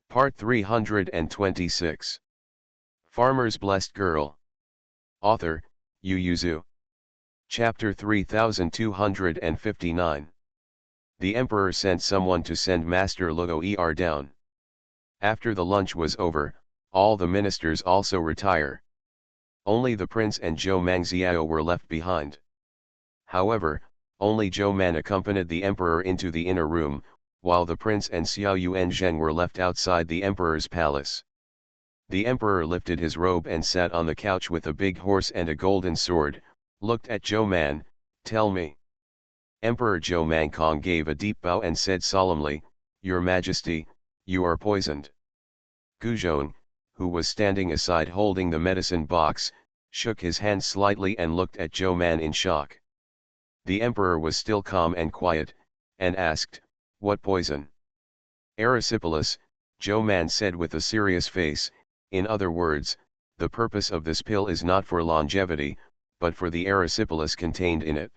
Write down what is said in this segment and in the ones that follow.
Part 326. Farmer's Blessed Girl. Author, Yu Yuzu. Chapter 3259. The Emperor sent someone to send Master Luo down. After the lunch was over, all the ministers also retire. Only the prince and Zhou Mangxiao were left behind. However, only Zhou Man accompanied the emperor into the inner room, while the prince and Xiao Yuanzhen were left outside the emperor's palace. The emperor lifted his robe and sat on the couch with a big horse and a golden sword, looked at Zhou Man. "Tell me." Emperor Zhou Mangkong gave a deep bow and said solemnly, "Your Majesty, you are poisoned." Guzhong, who was standing aside holding the medicine box, shook his hand slightly and looked at Zhou Man in shock. The emperor was still calm and quiet, and asked, "What poison?" "Erysipelas," Zhou Man said with a serious face. "In other words, the purpose of this pill is not for longevity, but for the erysipelas contained in it."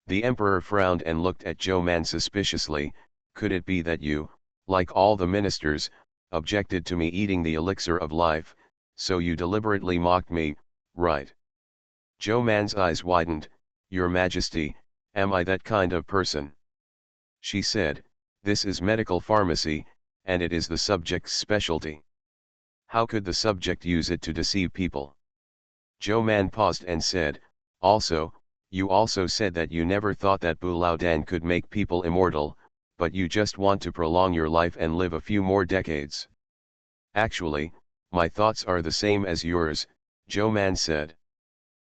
The emperor frowned and looked at Zhou Man suspiciously. "Could it be that you, like all the ministers, objected to me eating the elixir of life, so you deliberately mocked me, right?" Zhou Man's eyes widened. "Your Majesty, am I that kind of person?" She said, "This is medical pharmacy, and it is the subject's specialty. How could the subject use it to deceive people?" Zhou Man paused and said, "Also, you also said that you never thought that Bu Lao Dan could make people immortal, but you just want to prolong your life and live a few more decades." "Actually, my thoughts are the same as yours," Zhou Man said.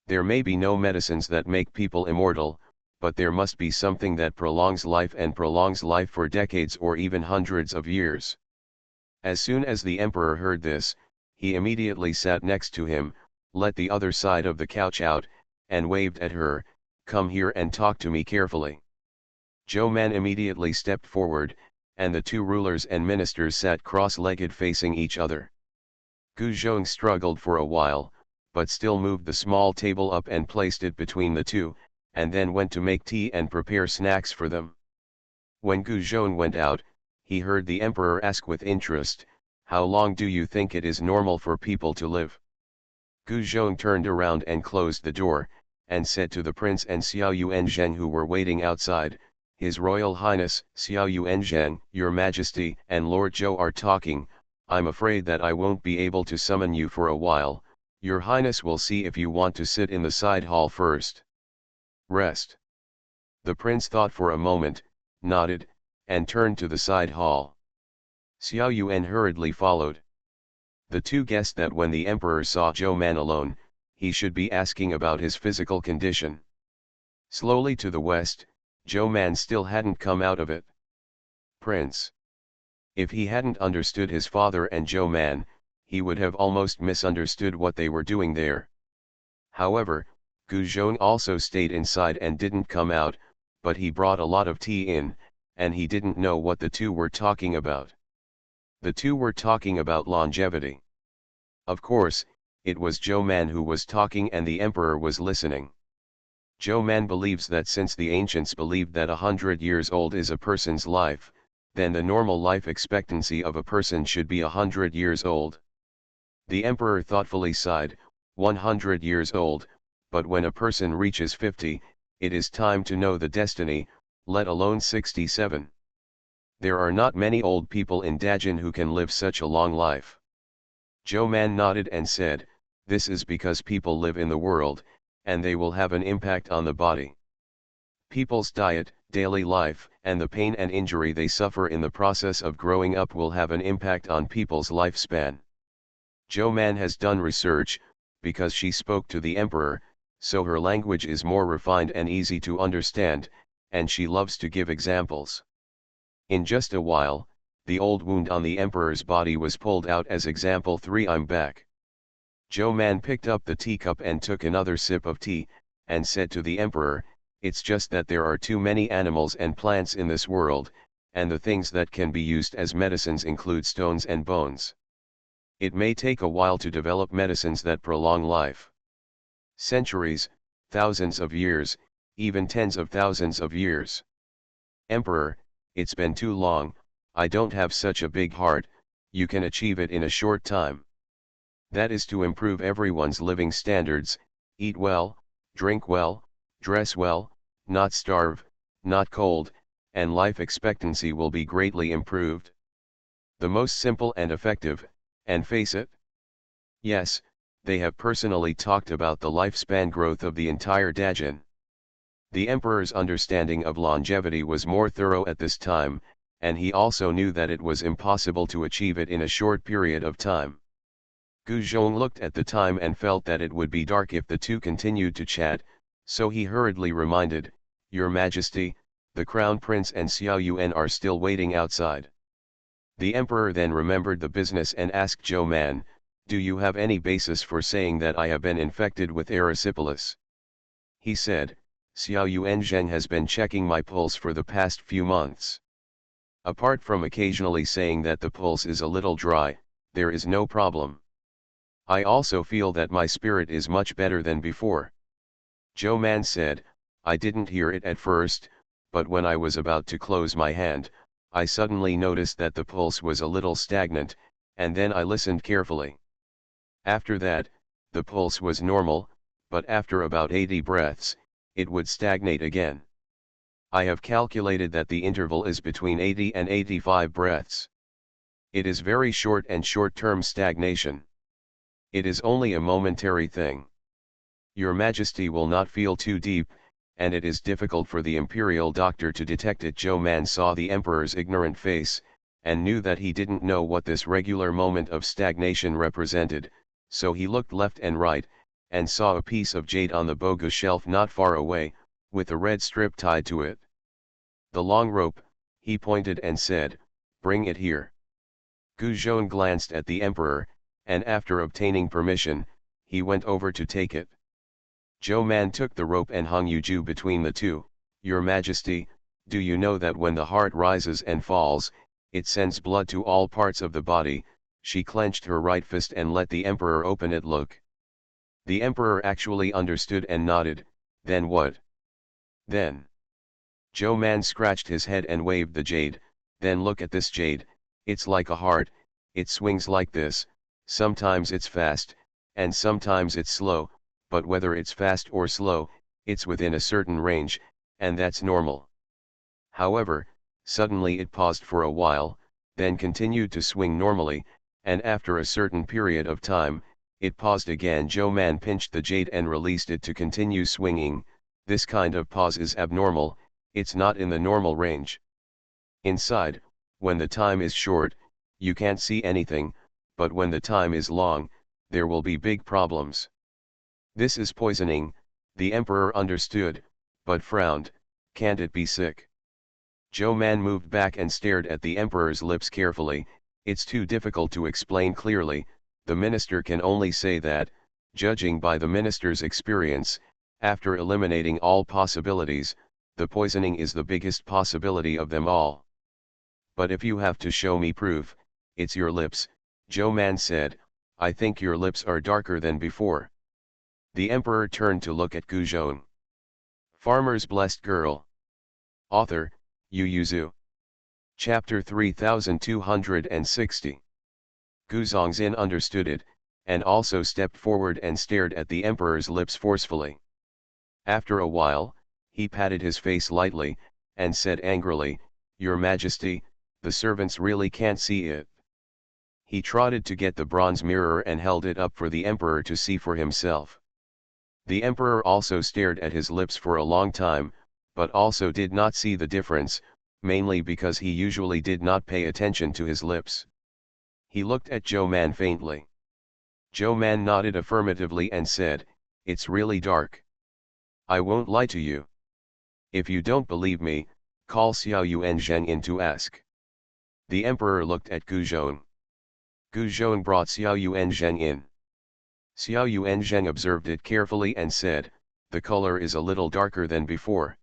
"There may be no medicines that make people immortal, but there must be something that prolongs life and prolongs life for decades or even hundreds of years." As soon as the emperor heard this, he immediately sat next to him, let the other side of the couch out, and waved at her, "Come here and talk to me carefully." Zhou Man immediately stepped forward, and the two rulers and ministers sat cross-legged facing each other. Guzhong struggled for a while, but still moved the small table up and placed it between the two, and then went to make tea and prepare snacks for them. When Guzhong went out, he heard the emperor ask with interest, "How long do you think it is normal for people to live?" Guzhong turned around and closed the door, and said to the prince and Xiao Yuanzhen who were waiting outside, "His Royal Highness, Xiao Yuanzhen, Your Majesty, and Lord Zhou are talking. I'm afraid that I won't be able to summon you for a while. Your Highness will see if you want to sit in the side hall first. Rest." The prince thought for a moment, nodded, and turned to the side hall. Xiao Yuan hurriedly followed. The two guessed that when the emperor saw Zhou Man alone, he should be asking about his physical condition. Slowly to the west, Zhou Man still hadn't come out of it. "Prince." If he hadn't understood his father and Zhou Man, he would have almost misunderstood what they were doing there. However, Guzhong also stayed inside and didn't come out, but he brought a lot of tea in, and he didn't know what the two were talking about. The two were talking about longevity. Of course, it was Zhou Man who was talking and the emperor was listening. Zhou Man believes that since the ancients believed that 100 years old is a person's life, then the normal life expectancy of a person should be 100 years old. The emperor thoughtfully sighed, 100 years old, but when a person reaches 50, it is time to know the destiny, let alone 67. There are not many old people in Dajin who can live such a long life. Zhou Man nodded and said, "This is because people live in the world, and they will have an impact on the body. People's diet, daily life, and the pain and injury they suffer in the process of growing up will have an impact on people's lifespan." Zhou Man has done research, because she spoke to the emperor, so her language is more refined and easy to understand, and she loves to give examples. In just a while, the old wound on the emperor's body was pulled out as example 3. "I'm back." Zhou Man picked up the teacup and took another sip of tea, and said to the emperor, "It's just that there are too many animals and plants in this world, and the things that can be used as medicines include stones and bones. It may take a while to develop medicines that prolong life. Centuries, thousands of years, even tens of thousands of years. Emperor, it's been too long, I don't have such a big heart, you can achieve it in a short time. That is to improve everyone's living standards, eat well, drink well, dress well, not starve, not cold, and life expectancy will be greatly improved. The most simple and effective, and face it? Yes, they have personally talked about the lifespan growth of the entire Dajin. The emperor's understanding of longevity was more thorough at this time, and he also knew that it was impossible to achieve it in a short period of time. Gu Zhong looked at the time and felt that it would be dark if the two continued to chat, so he hurriedly reminded, "Your Majesty, the Crown Prince and Xiao Yuan are still waiting outside." The emperor then remembered the business and asked Zhou Man, "Do you have any basis for saying that I have been infected with erysipelas?" He said, "Xiao Yuan Zheng has been checking my pulse for the past few months. Apart from occasionally saying that the pulse is a little dry, there is no problem. I also feel that my spirit is much better than before." Zhou Man said, "I didn't hear it at first, but when I was about to close my hand, I suddenly noticed that the pulse was a little stagnant, and then I listened carefully. After that, the pulse was normal, but after about 80 breaths, it would stagnate again. I have calculated that the interval is between 80 and 85 breaths. It is very short and short-term stagnation. It is only a momentary thing. Your Majesty will not feel too deep, and it is difficult for the imperial doctor to detect it." Zhou Man saw the emperor's ignorant face, and knew that he didn't know what this regular moment of stagnation represented, so he looked left and right, and saw a piece of jade on the bogu shelf not far away, with a red strip tied to it. "The long rope," he pointed and said, "Bring it here." Gu Zhong glanced at the emperor, and after obtaining permission, he went over to take it. Zhou Man took the rope and hung Yuju between the two. "Your Majesty, do you know that when the heart rises and falls, it sends blood to all parts of the body?" She clenched her right fist and let the emperor open it. "Look." The emperor actually understood and nodded. "Then what?" "Then." Zhou Man scratched his head and waved the jade. "Then look at this jade, it's like a heart, it swings like this, sometimes it's fast, and sometimes it's slow, but whether it's fast or slow, it's within a certain range, and that's normal. However, suddenly it paused for a while, then continued to swing normally, and after a certain period of time, it paused again." Zhou Man pinched the jade and released it to continue swinging. "This kind of pause is abnormal, it's not in the normal range. Inside, when the time is short, you can't see anything, but when the time is long, there will be big problems. This is poisoning." The emperor understood, but frowned. "Can't it be sick?" Zhou Man moved back and stared at the emperor's lips carefully. "It's too difficult to explain clearly, the minister can only say that, judging by the minister's experience, after eliminating all possibilities, the poisoning is the biggest possibility of them all. But if you have to show me proof, it's your lips." Zhou Man said, "I think your lips are darker than before." The emperor turned to look at Gu Zhong. Farmer's Blessed Girl. Author, Yu Yuzu. Chapter 3260. Gu Zongzin understood it, and also stepped forward and stared at the emperor's lips forcefully. After a while, he patted his face lightly, and said angrily, "Your Majesty, the servants really can't see it." He trotted to get the bronze mirror and held it up for the emperor to see for himself. The emperor also stared at his lips for a long time, but also did not see the difference, mainly because he usually did not pay attention to his lips. He looked at Zhou Man faintly. Zhou Man nodded affirmatively and said, "It's really dark. I won't lie to you. If you don't believe me, call Xiao Yuan Zheng in to ask." The emperor looked at Gu Zhong. Gu Zhong brought Xiao Yuan Zheng in. Xiao Yuan Zheng observed it carefully and said, "The color is a little darker than before."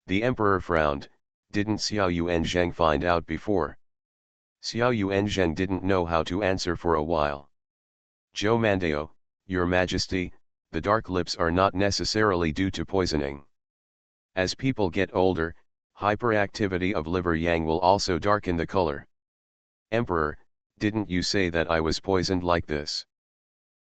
The emperor frowned. Didn't Xiao Yuan Zheng find out before? Xiao Yuan Zheng didn't know how to answer for a while. "Zhou Mandao, Your Majesty, the dark lips are not necessarily due to poisoning. As people get older, hyperactivity of liver yang will also darken the color." "Emperor, Didn't you say that I was poisoned like this?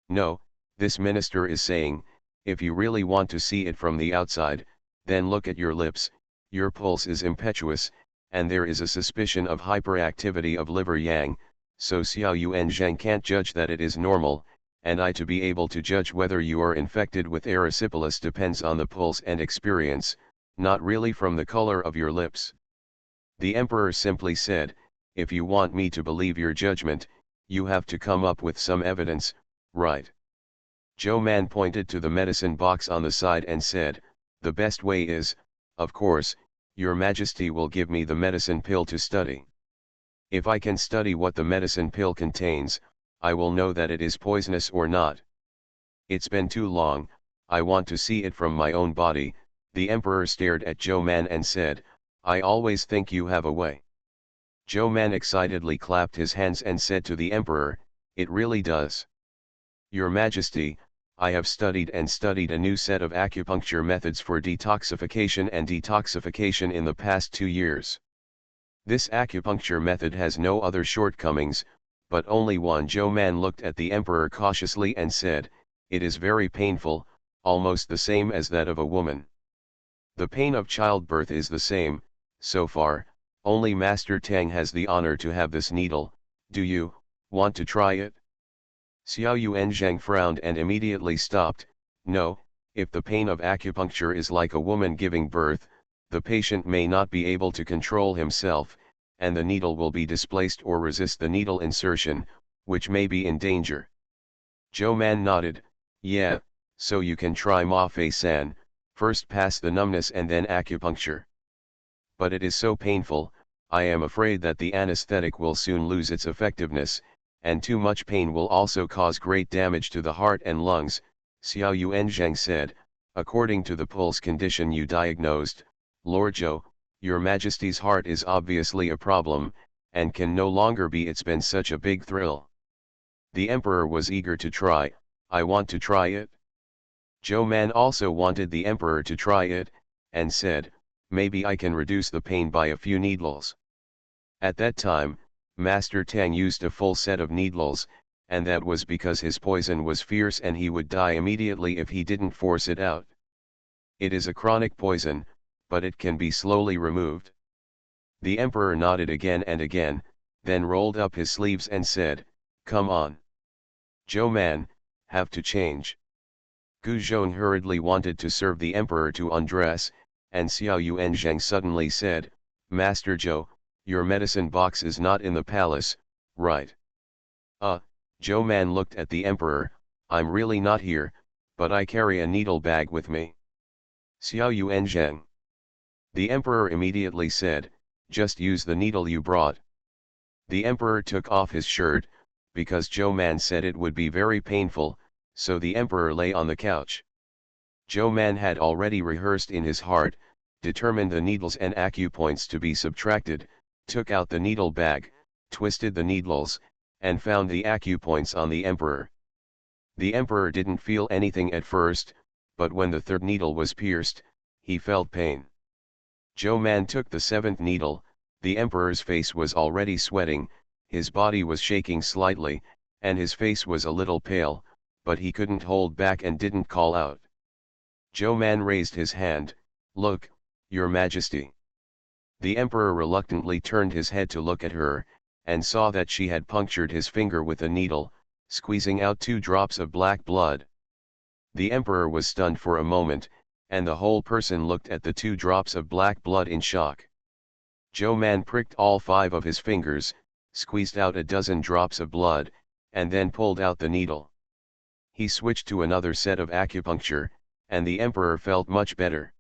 No, this minister is saying, if you really want to see it from the outside, then look at your lips, your pulse is impetuous, and there is a suspicion of hyperactivity of liver yang, so Xiao Yuan Zhang can't judge that it is normal, and I to be able to judge whether you are infected with erysipelas depends on the pulse and experience, not really from the color of your lips. The emperor simply said, if you want me to believe your judgment, you have to come up with some evidence, right? Zhou Man pointed to the medicine box on the side and said, the best way is, of course, your majesty will give me the medicine pill to study. If I can study what the medicine pill contains, I will know that it is poisonous or not. It's been too long, I want to see it from my own body. The emperor stared at Zhou Man and said, I always think you have a way. Zhou Man excitedly clapped his hands and said to the emperor, it really does. Your Majesty, I have studied a new set of acupuncture methods for detoxification in the past 2 years. This acupuncture method has no other shortcomings, but only one. Zhou Man looked at the emperor cautiously and said, it is very painful, almost the same as that of a woman. The pain of childbirth is the same, so far, only Master Tang has the honor to have this needle. Do you want to try it? Xiao Yuan Zhang frowned and immediately stopped. No, if the pain of acupuncture is like a woman giving birth, the patient may not be able to control himself, and the needle will be displaced or resist the needle insertion, which may be in danger. Zhou Man nodded, yeah, so you can try Ma Fei San, first pass the numbness and then acupuncture. But it is so painful, I am afraid that the anesthetic will soon lose its effectiveness, and too much pain will also cause great damage to the heart and lungs. Xiao Yuan Zhang said, according to the pulse condition you diagnosed, Lord Zhou, your Majesty's heart is obviously a problem, and can no longer be. It's been such a big thrill. The emperor was eager to try. I want to try it. Zhou Man also wanted the emperor to try it, and said, maybe I can reduce the pain by a few needles. At that time, Master Tang used a full set of needles, and that was because his poison was fierce and he would die immediately if he didn't force it out. It is a chronic poison, but it can be slowly removed. The emperor nodded again and again, then rolled up his sleeves and said, come on. Zhou Man, have to change. Gu Zhong hurriedly wanted to serve the emperor to undress, and Xiao Yuan Zhang suddenly said, Master Zhou, your medicine box is not in the palace, right? Zhou Man looked at the emperor, I'm really not here, but I carry a needle bag with me. Xiao Yuan Zhang. The emperor immediately said, just use the needle you brought. The emperor took off his shirt, because Zhou Man said it would be very painful, so the emperor lay on the couch. Zhou Man had already rehearsed in his heart, determined the needles and acupoints to be subtracted, took out the needle bag, twisted the needles, and found the acupoints on the emperor. The emperor didn't feel anything at first, but when the third needle was pierced, he felt pain. Zhou Man took the seventh needle. The emperor's face was already sweating, his body was shaking slightly, and his face was a little pale, but he couldn't hold back and didn't call out. Zhou Man raised his hand, look, your Majesty. The emperor reluctantly turned his head to look at her, and saw that she had punctured his finger with a needle, squeezing out 2 drops of black blood. The emperor was stunned for a moment, and the whole person looked at the 2 drops of black blood in shock. Zhou Man pricked all 5 of his fingers, squeezed out a dozen drops of blood, and then pulled out the needle. He switched to another set of acupuncture, and the emperor felt much better.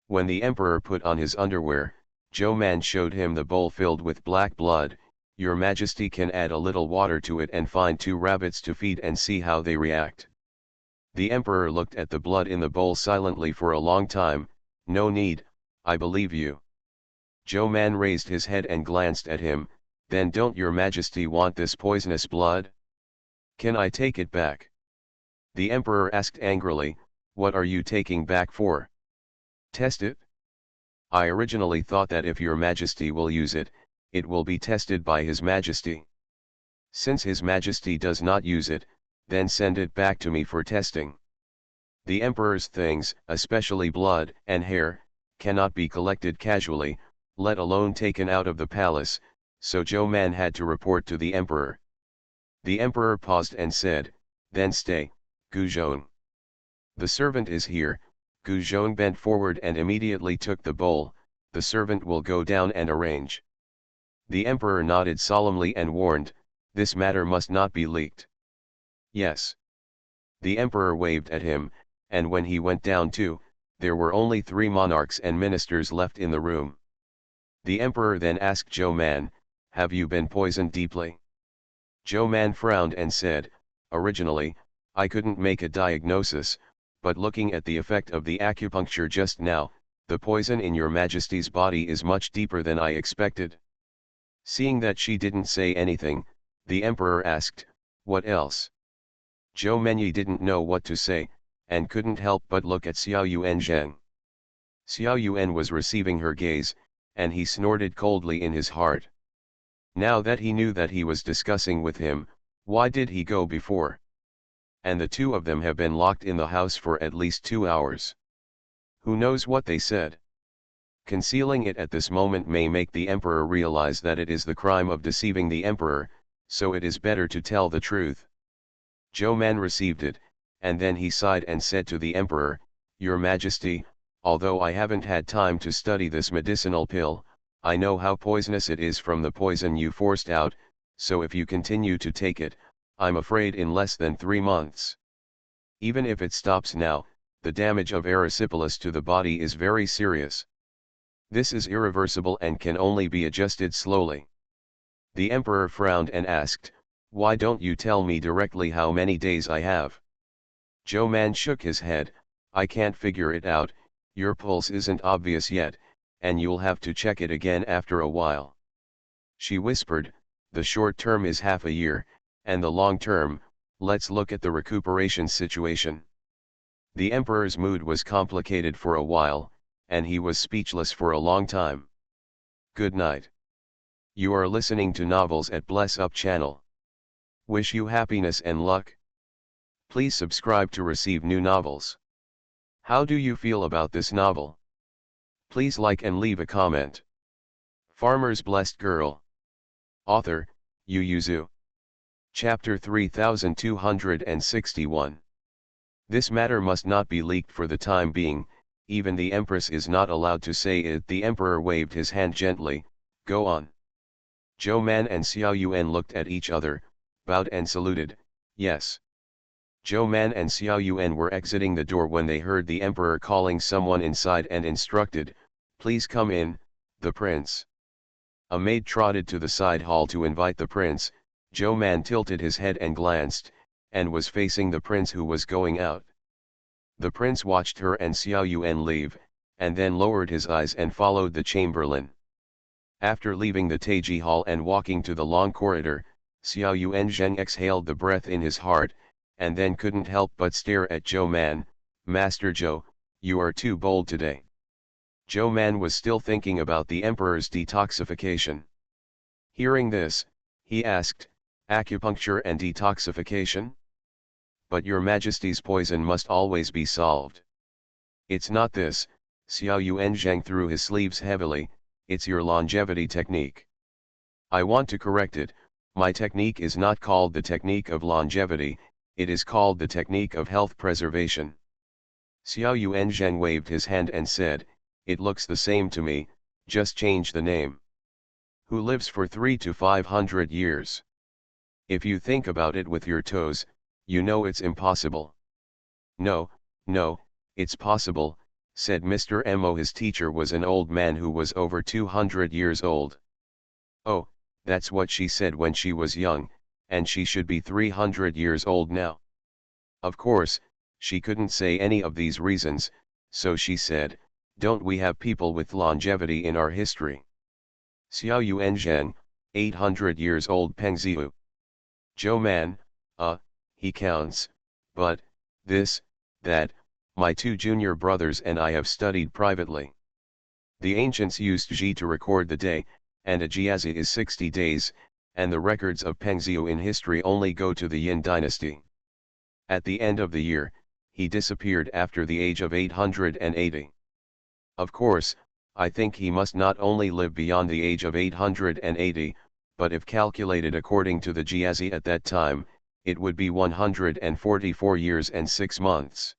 When the emperor put on his underwear, Zhou Man showed him the bowl filled with black blood. Your Majesty can add a little water to it and find 2 rabbits to feed and see how they react. The emperor looked at the blood in the bowl silently for a long time. No need, I believe you. Zhou Man raised his head and glanced at him. Then don't your Majesty want this poisonous blood? Can I take it back? The emperor asked angrily, what are you taking back for? Test it? I originally thought that if your Majesty will use it, it will be tested by His Majesty. Since His Majesty does not use it, then send it back to me for testing. The emperor's things, especially blood and hair, cannot be collected casually, let alone taken out of the palace, so Zhou Man had to report to the emperor. The emperor paused and said, "Then stay, Gu Zhong. The servant is here." Gu Zhong bent forward and immediately took the bowl. "The servant will go down and arrange." The emperor nodded solemnly and warned, "This matter must not be leaked." "Yes." The emperor waved at him, and when he went down too, there were only 3 monarchs and ministers left in the room. The emperor then asked Zhou Man, "Have you been poisoned deeply?" Zhou Man frowned and said, "Originally, I couldn't make a diagnosis, but looking at the effect of the acupuncture just now, the poison in your Majesty's body is much deeper than I expected." Seeing that she didn't say anything, the emperor asked, "What else?" Zhou Menyi didn't know what to say, and couldn't help but look at Xiao Yuan Zheng. Xiao Yuan was receiving her gaze, and he snorted coldly in his heart. Now that he knew that he was discussing with him, why did he go before? And the two of them have been locked in the house for at least 2 hours. Who knows what they said? Concealing it at this moment may make the emperor realize that it is the crime of deceiving the emperor, so it is better to tell the truth. Zhou Man received it, and then he sighed and said to the emperor, "Your Majesty, although I haven't had time to study this medicinal pill, I know how poisonous it is from the poison you forced out, so if you continue to take it, I'm afraid in less than 3 months. Even if it stops now, the damage of erysipelas to the body is very serious. This is irreversible and can only be adjusted slowly." The emperor frowned and asked, "Why don't you tell me directly how many days I have?" Zhou Man shook his head, "I can't figure it out, your pulse isn't obvious yet, and you'll have to check it again after a while." She whispered, "The short term is half a year, and the long term, let's look at the recuperation situation." The emperor's mood was complicated for a while, and he was speechless for a long time. Good night. You are listening to Novels at Bless Up channel. Wish you happiness and luck. Please subscribe to receive new novels. How do you feel about this novel? Please like and leave a comment. Farmer's Blessed Girl. Author, Yu Yuzu. Chapter 3261. This matter must not be leaked for the time being, even the Empress is not allowed to say it. The Emperor waved his hand gently, "Go on." Zhou Man and Xiao Yuan looked at each other, bowed and saluted, "Yes." Zhou Man and Xiao Yuan were exiting the door when they heard the emperor calling someone inside and instructed, "Please come in, the prince." A maid trotted to the side hall to invite the prince. Zhou Man tilted his head and glanced, and was facing the prince who was going out. The prince watched her and Xiao Yuan leave, and then lowered his eyes and followed the chamberlain. After leaving the Taiji hall and walking to the long corridor, Xiao Yuan Zheng exhaled the breath in his heart, and then couldn't help but stare at Zhou Man. "Master Zhou, you are too bold today." Zhou Man was still thinking about the emperor's detoxification. Hearing this, he asked, "Acupuncture and detoxification? But your Majesty's poison must always be solved." "It's not this," Xiao Yuan Zheng threw his sleeves heavily, "it's your longevity technique. I want to correct it, my technique is not called the technique of longevity, it is called the technique of health preservation." Xiao Yuan Zheng waved his hand and said, "It looks the same to me, just change the name. Who lives for 300 to 500 years? If you think about it with your toes, you know it's impossible." No, it's possible," said Mr. Mo. His teacher was an old man who was over 200 years old. "Oh, that's what she said when she was young, and she should be 300 years old now." Of course, she couldn't say any of these reasons, so she said, "Don't we have people with longevity in our history? Xiao Yuan Zheng, 800 years old. Pengziu. Zhou Man, he counts, but, this, that, my 2 junior brothers and I have studied privately. The ancients used Ji to record the day, and a jiazi is 60 days, and the records of Pengzhou in history only go to the Yin dynasty. At the end of the year, he disappeared after the age of 880. Of course, I think he must not only live beyond the age of 880, but if calculated according to the Jiazi at that time, it would be 144 years and 6 months.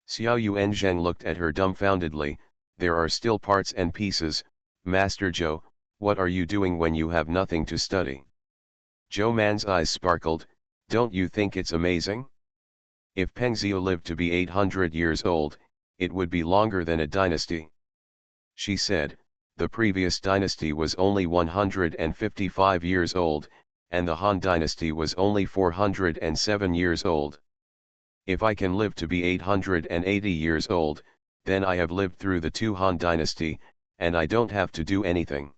Xiao Yuanzheng looked at her dumbfoundedly. There are still parts and pieces, Master Zhou, what are you doing when you have nothing to study? Zhou Man's eyes sparkled, don't you think it's amazing? If Pengzhou lived to be 800 years old, it would be longer than a dynasty. She said, the previous dynasty was only 155 years old, and the Han dynasty was only 407 years old. If I can live to be 880 years old, then I have lived through the two Han dynasty, and I don't have to do anything.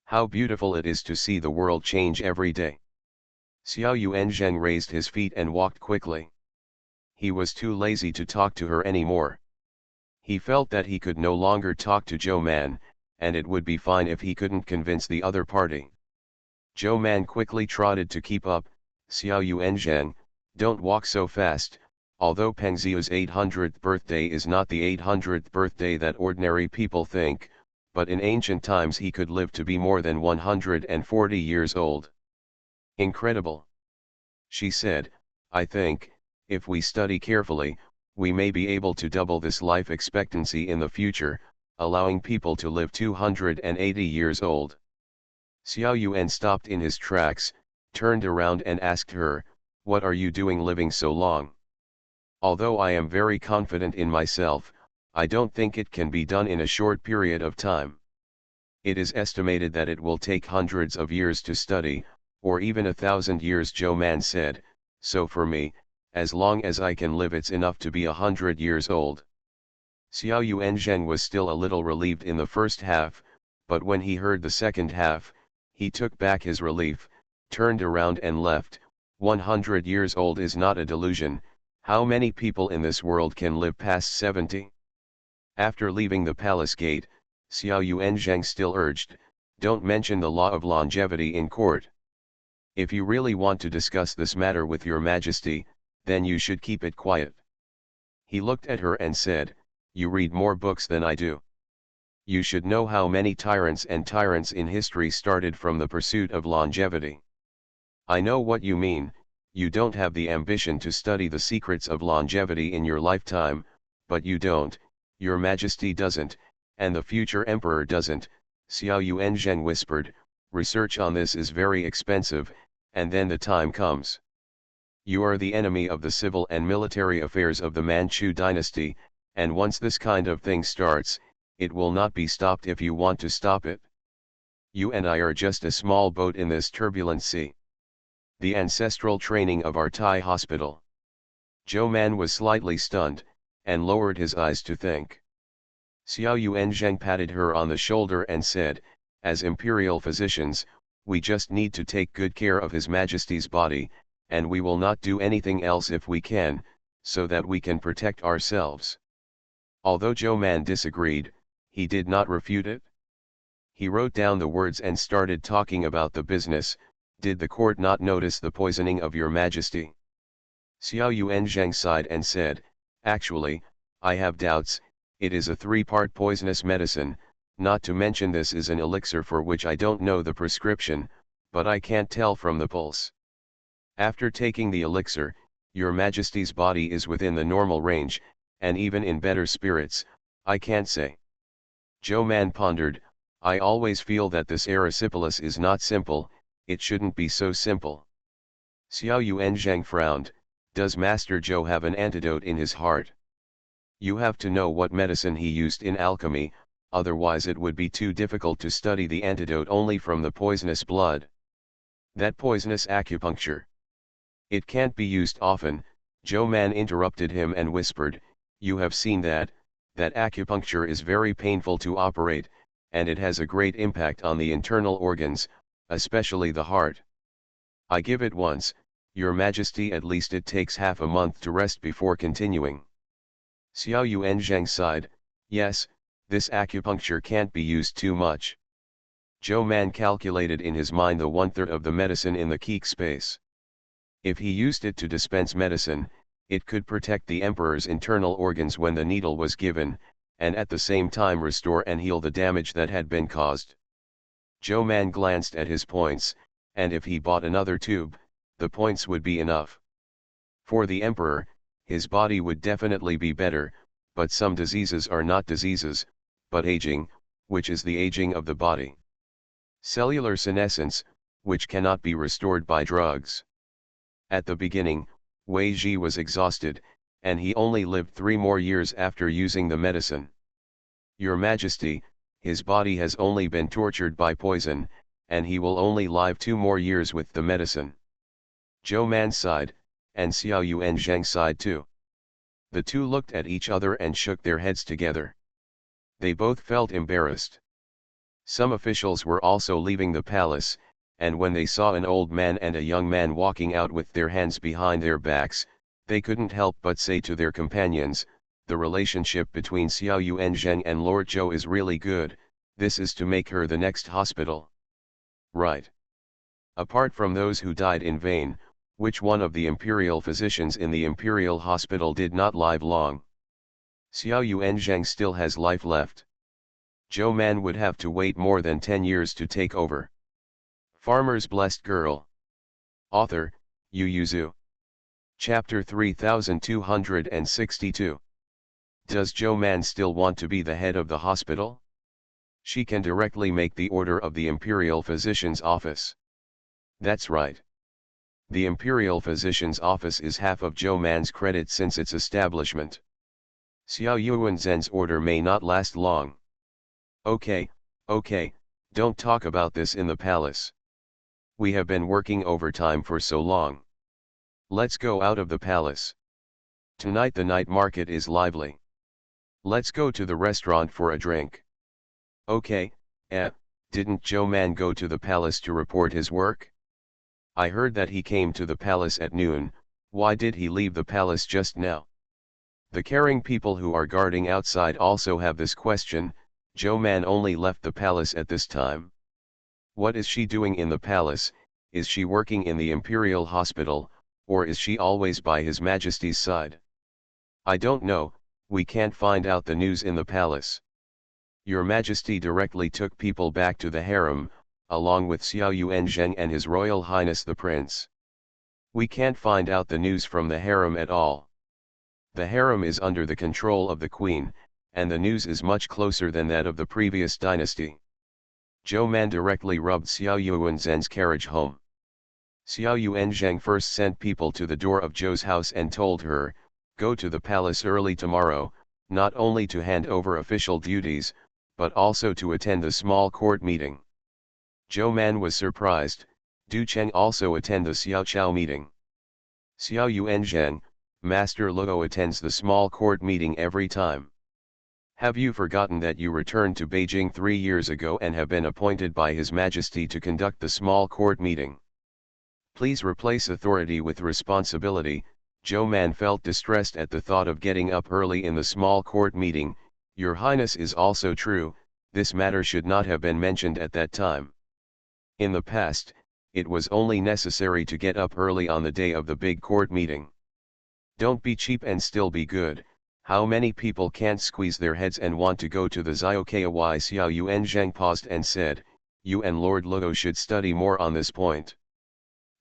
How beautiful it is to see the world change every day. Xiao Yuanzheng raised his feet and walked quickly. He was too lazy to talk to her anymore. He felt that he could no longer talk to Zhou Man, and it would be fine if he couldn't convince the other party. Zhou Man quickly trotted to keep up. Xiao Yuanzheng, don't walk so fast. Although Pengzhou's 800th birthday is not the 800th birthday that ordinary people think, but in ancient times he could live to be more than 140 years old. Incredible. She said, I think, if we study carefully, we may be able to double this life expectancy in the future, allowing people to live 280 years old. Xiao Yuan stopped in his tracks, turned around and asked her, what are you doing living so long? Although I am very confident in myself, I don't think it can be done in a short period of time. It is estimated that it will take hundreds of years to study, or even 1,000 years, Zhou Man said, so for me, as long as I can live it's enough to be 100 years old. Xiao Yuanzheng was still a little relieved in the first half, but when he heard the second half, he took back his relief, turned around and left. 100 years old is not a delusion. How many people in this world can live past 70? After leaving the palace gate, Xiao Yuanzheng still urged, don't mention the law of longevity in court. If you really want to discuss this matter with your majesty, then you should keep it quiet. He looked at her and said, you read more books than I do. You should know how many tyrants in history started from the pursuit of longevity. I know what you mean, you don't have the ambition to study the secrets of longevity in your lifetime, but you don't, your majesty doesn't, and the future emperor doesn't. Xiao Yuanzheng whispered, research on this is very expensive, and then the time comes. You are the enemy of the civil and military affairs of the Manchu dynasty, and once this kind of thing starts, it will not be stopped if you want to stop it. You and I are just a small boat in this turbulent sea. The ancestral training of our Thai hospital. Zhou Man was slightly stunned, and lowered his eyes to think. Xiao Yuanzheng patted her on the shoulder and said, as imperial physicians, we just need to take good care of His Majesty's body, and we will not do anything else if we can, so that we can protect ourselves. Although Zhou Man disagreed, he did not refute it. He wrote down the words and started talking about the business. Did the court not notice the poisoning of your majesty? Xiao Yuanzheng sighed and said, actually, I have doubts. It is a 3-part poisonous medicine, not to mention this is an elixir for which I don't know the prescription, but I can't tell from the pulse. After taking the elixir, your majesty's body is within the normal range, and even in better spirits, I can't say. Zhou Man pondered, I always feel that this erysipelas is not simple, it shouldn't be so simple. Xiao Yuanzheng frowned, does Master Zhou have an antidote in his heart? You have to know what medicine he used in alchemy, otherwise it would be too difficult to study the antidote only from the poisonous blood. That poisonous acupuncture. It can't be used often. Zhou Man interrupted him and whispered, you have seen that acupuncture is very painful to operate, and it has a great impact on the internal organs, especially the heart. I give it once, your majesty, at least it takes half a month to rest before continuing. Xiao Yuanzheng sighed, yes, this acupuncture can't be used too much. Zhou Man calculated in his mind the one-third of the medicine in the keek space. If he used it to dispense medicine, it could protect the emperor's internal organs when the needle was given, and at the same time restore and heal the damage that had been caused. Zhou Man glanced at his points, and if he bought another tube, the points would be enough. For the emperor, his body would definitely be better, but some diseases are not diseases, but aging, which is the aging of the body. Cellular senescence, which cannot be restored by drugs. At the beginning, Wei Ji was exhausted, and he only lived 3 more years after using the medicine. Your Majesty, his body has only been tortured by poison, and he will only live 2 more years with the medicine. Zhou Man sighed, and Xiao Yuan Zheng sighed too. The two looked at each other and shook their heads together. They both felt embarrassed. Some officials were also leaving the palace, and when they saw an old man and a young man walking out with their hands behind their backs, they couldn't help but say to their companions, "The relationship between Xiao Yuan Zheng and Lord Zhou is really good, this is to make her the next hospital." Right. Apart from those who died in vain, which one of the imperial physicians in the imperial hospital did not live long? Xiao Yuan Zheng still has life left. Zhou Man would have to wait more than 10 years to take over. Farmer's Blessed Girl. Author, Yu Yuzu. Chapter 3262. Does Zhou Man still want to be the head of the hospital? She can directly make the order of the imperial physician's office. That's right. The imperial physician's office is half of Zhou Man's credit since its establishment. Xiao Yuanzhen's order may not last long. Okay, don't talk about this in the palace. We have been working overtime for so long. Let's go out of the palace. Tonight the night market is lively. Let's go to the restaurant for a drink. Okay, didn't Zhou Man go to the palace to report his work? I heard that he came to the palace at noon. Why did he leave the palace just now? The caring people who are guarding outside also have this question. Zhou Man only left the palace at this time. What is she doing in the palace? Is she working in the imperial hospital, or is she always by His Majesty's side? I don't know, we can't find out the news in the palace. Your Majesty directly took people back to the harem, along with Xiao Yuan Zheng and His Royal Highness the Prince. We can't find out the news from the harem at all. The harem is under the control of the Queen, and the news is much closer than that of the previous dynasty. Zhou Man directly rubbed Xiao Yuanzhen's carriage home. Xiao Yuan Zheng first sent people to the door of Zhou's house and told her, "Go to the palace early tomorrow, not only to hand over official duties, but also to attend the small court meeting." Zhou Man was surprised. Du Cheng also attend the Xiao Chao meeting. Xiao Yuan Zheng, Master Luo attends the small court meeting every time. Have you forgotten that you returned to Beijing 3 years ago and have been appointed by His Majesty to conduct the small court meeting? Please replace authority with responsibility. Zhou Man felt distressed at the thought of getting up early in the small court meeting. Your Highness is also true, this matter should not have been mentioned at that time. In the past, it was only necessary to get up early on the day of the big court meeting. Don't be cheap and still be good. How many people can't squeeze their heads and want to go to the Ziokai? Xiao Yuan Zheng paused and said, "You and Lord Luo should study more on this point."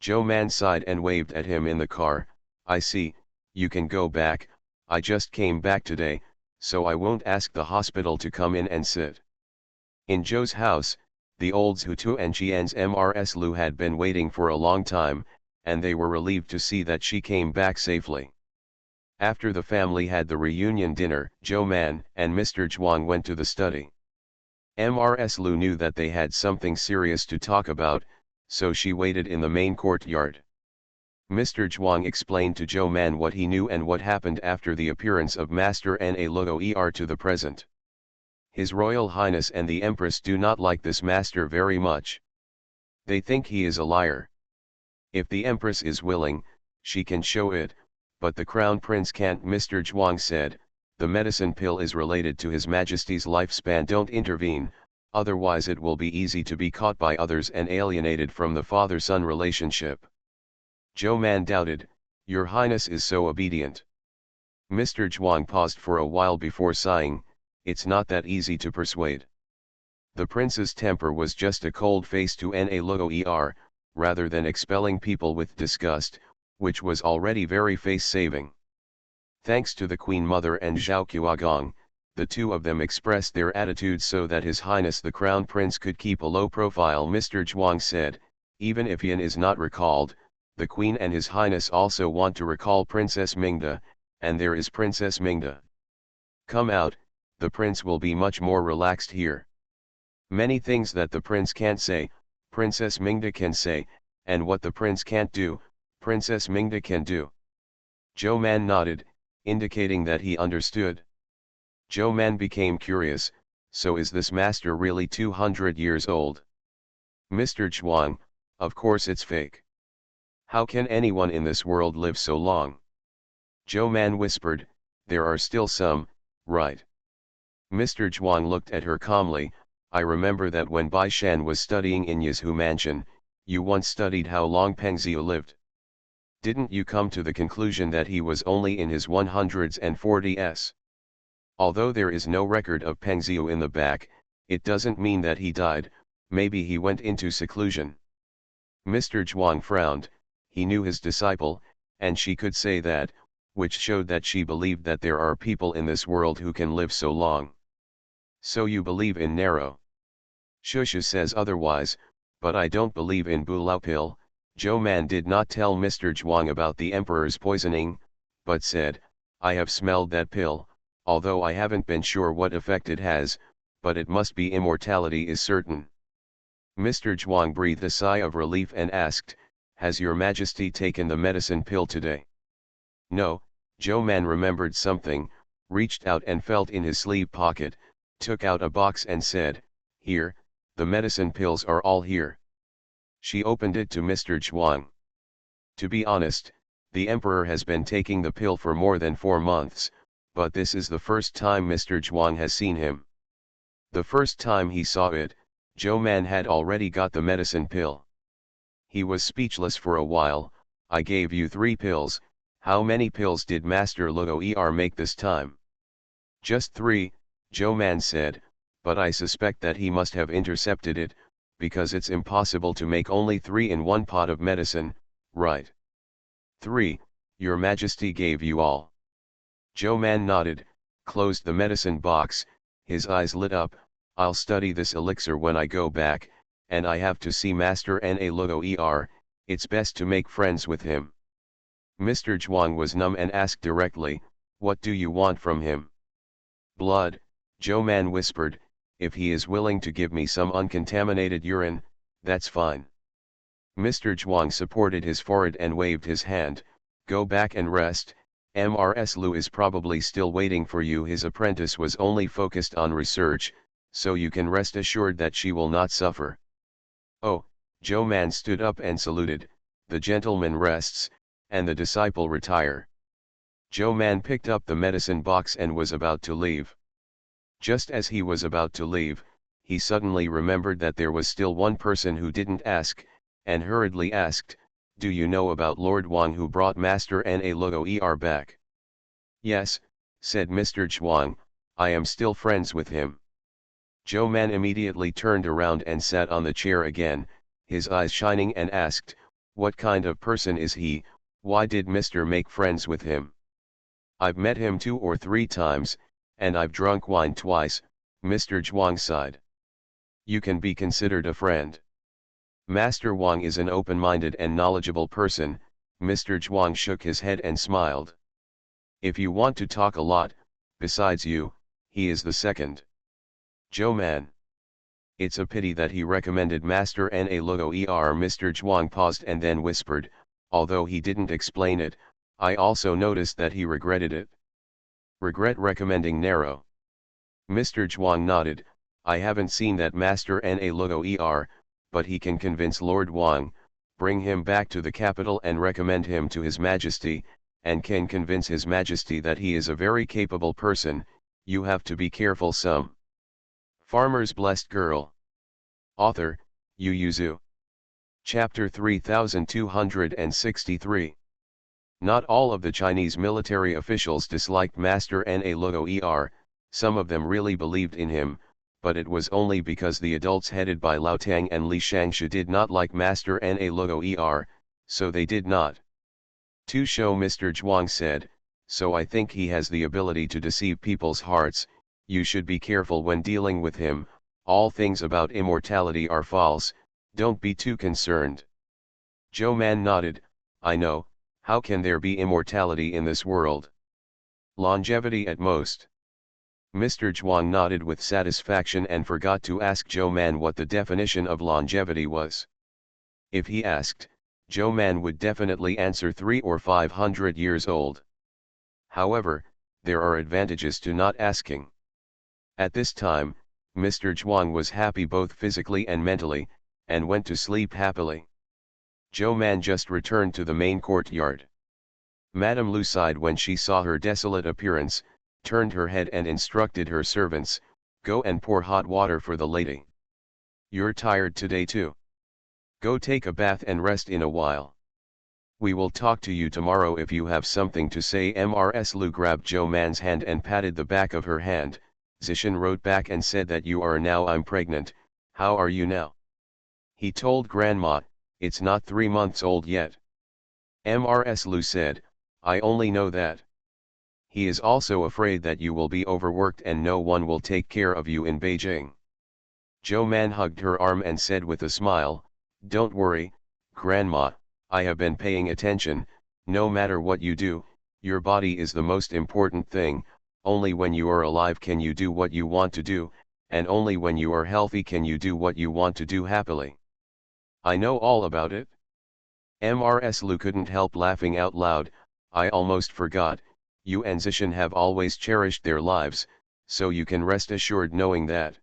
Zhou Man sighed and waved at him in the car. "I see, you can go back, I just came back today, so I won't ask the hospital to come in and sit." In Zhou's house, the olds Hutu and Qian's Mrs. Lu had been waiting for a long time, and they were relieved to see that she came back safely. After the family had the reunion dinner, Zhou Man and Mr. Zhuang went to the study. Mrs. Lu knew that they had something serious to talk about, so she waited in the main courtyard. Mr. Zhuang explained to Zhou Man what he knew and what happened after the appearance of Master Na Luo to the present. His Royal Highness and the Empress do not like this master very much. They think he is a liar. If the Empress is willing, she can show it, but the Crown Prince can't. Mr. Zhuang said, "The medicine pill is related to His Majesty's lifespan. Don't intervene, otherwise it will be easy to be caught by others and alienated from the father-son relationship. Zhou Man doubted, Your Highness is so obedient. Mr. Zhuang paused for a while before sighing, it's not that easy to persuade. The prince's temper was just a cold face to Na Logo Er, rather than expelling people with disgust, which was already very face-saving. Thanks to the Queen Mother and Zhao Qiuagong, the two of them expressed their attitudes so that His Highness the Crown Prince could keep a low profile. Mr. Zhuang said, even if Yin is not recalled, the Queen and His Highness also want to recall Princess Mingda, and there is Princess Mingda. Come out, the prince will be much more relaxed here. Many things that the prince can't say, Princess Mingda can say, and what the prince can't do, Princess Mingda can do. Zhou Man nodded, indicating that he understood. Zhou Man became curious, so is this master really 200 years old? Mr. Zhuang, of course it's fake. How can anyone in this world live so long? Zhou Man whispered, there are still some, right? Mr. Zhuang looked at her calmly, I remember that when Bai Shan was studying in Yazhu Mansion, you once studied how long Peng Xiu lived. Didn't you come to the conclusion that he was only in his 140s? Although there is no record of Peng Xiu in the back, it doesn't mean that he died, maybe he went into seclusion. Mr. Zhuang frowned, he knew his disciple, and she could say that, which showed that she believed that there are people in this world who can live so long. So you believe in narrow? Shusha says otherwise, but I don't believe in Bulao pill. Zhou Man did not tell Mr. Zhuang about the emperor's poisoning, but said, I have smelled that pill, although I haven't been sure what effect it has, but it must be immortality is certain. Mr. Zhuang breathed a sigh of relief and asked, has your majesty taken the medicine pill today? No, Zhou Man remembered something, reached out and felt in his sleeve pocket, took out a box and said, here, the medicine pills are all here. She opened it to Mr. Zhuang. To be honest, the emperor has been taking the pill for more than 4 months, but this is the first time Mr. Zhuang has seen him. The first time he saw it, Zhou Man had already got the medicine pill. He was speechless for a while. I gave you 3 pills, how many pills did Master Luo Er make this time? Just 3, Zhou Man said, but I suspect that he must have intercepted it, because it's impossible to make only 3 in one pot of medicine, right? 3, Your Majesty gave you all. Zhou Man nodded, closed the medicine box, his eyes lit up, I'll study this elixir when I go back, and I have to see Master Na Luo Er, it's best to make friends with him. Mr. Zhuang was numb and asked directly, what do you want from him? Blood, Zhou Man whispered, if he is willing to give me some uncontaminated urine, that's fine. Mr. Zhuang supported his forehead and waved his hand, go back and rest, Mrs. Lu is probably still waiting for you. His apprentice was only focused on research, so you can rest assured that she will not suffer. Oh, Zhou Man stood up and saluted, the gentleman rests, and the disciple retire. Zhou Man picked up the medicine box and was about to leave. Just as he was about to leave, he suddenly remembered that there was still one person who didn't ask, and hurriedly asked, do you know about Lord Wang who brought Master Na Luo Er back? Yes, said Mr. Zhuang, I am still friends with him. Zhou Man immediately turned around and sat on the chair again, his eyes shining, and asked, what kind of person is he, why did Mr. make friends with him? I've met him 2 or 3 times, and I've drunk wine twice, Mr. Zhuang sighed. You can be considered a friend. Master Wang is an open-minded and knowledgeable person, Mr. Zhuang shook his head and smiled. If you want to talk a lot, besides you, he is the second. Zhou Man. It's a pity that he recommended Master Na Luo Er. Mr. Zhuang paused and then whispered, although he didn't explain it, I also noticed that he regretted it. Regret recommending narrow. Mr. Zhuang nodded, I haven't seen that Master Na Luo Er, but he can convince Lord Wang, bring him back to the capital and recommend him to His Majesty, and can convince His Majesty that he is a very capable person. You have to be careful some. Farmer's Blessed Girl. Author, Yu Yuzu. Chapter 3263. Not all of the Chinese military officials disliked Master Na Luo Er, some of them really believed in him, but it was only because the adults headed by Lao Tang and Li Shangsha did not like Master Na Luo Er, so they did not. To show Mr. Zhuang said, "So I think he has the ability to deceive people's hearts, you should be careful when dealing with him, all things about immortality are false, don't be too concerned." Zhou Man nodded, "I know, how can there be immortality in this world? Longevity at most." Mr. Zhuang nodded with satisfaction and forgot to ask Zhou Man what the definition of longevity was. If he asked, Zhou Man would definitely answer 300 or 500 years old. However, there are advantages to not asking. At this time, Mr. Zhuang was happy both physically and mentally, and went to sleep happily. Zhou Man just returned to the main courtyard. Madame Lu sighed when she saw her desolate appearance, turned her head and instructed her servants, "Go and pour hot water for the lady. You're tired today too. Go take a bath and rest in a while. We will talk to you tomorrow if you have something to say." Mrs. Lu grabbed Zhou Man's hand and patted the back of her hand. Zishan wrote back and said that I'm pregnant, how are you now? He told Grandma, it's not 3 months old yet. Mrs. Lu said, I only know that. He is also afraid that you will be overworked and no one will take care of you in Beijing. Zhou Man hugged her arm and said with a smile, don't worry, Grandma, I have been paying attention, no matter what you do, your body is the most important thing, only when you are alive can you do what you want to do, and only when you are healthy can you do what you want to do happily. I know all about it. Mrs. Lu couldn't help laughing out loud, I almost forgot, you and Zishan have always cherished their lives, so you can rest assured knowing that.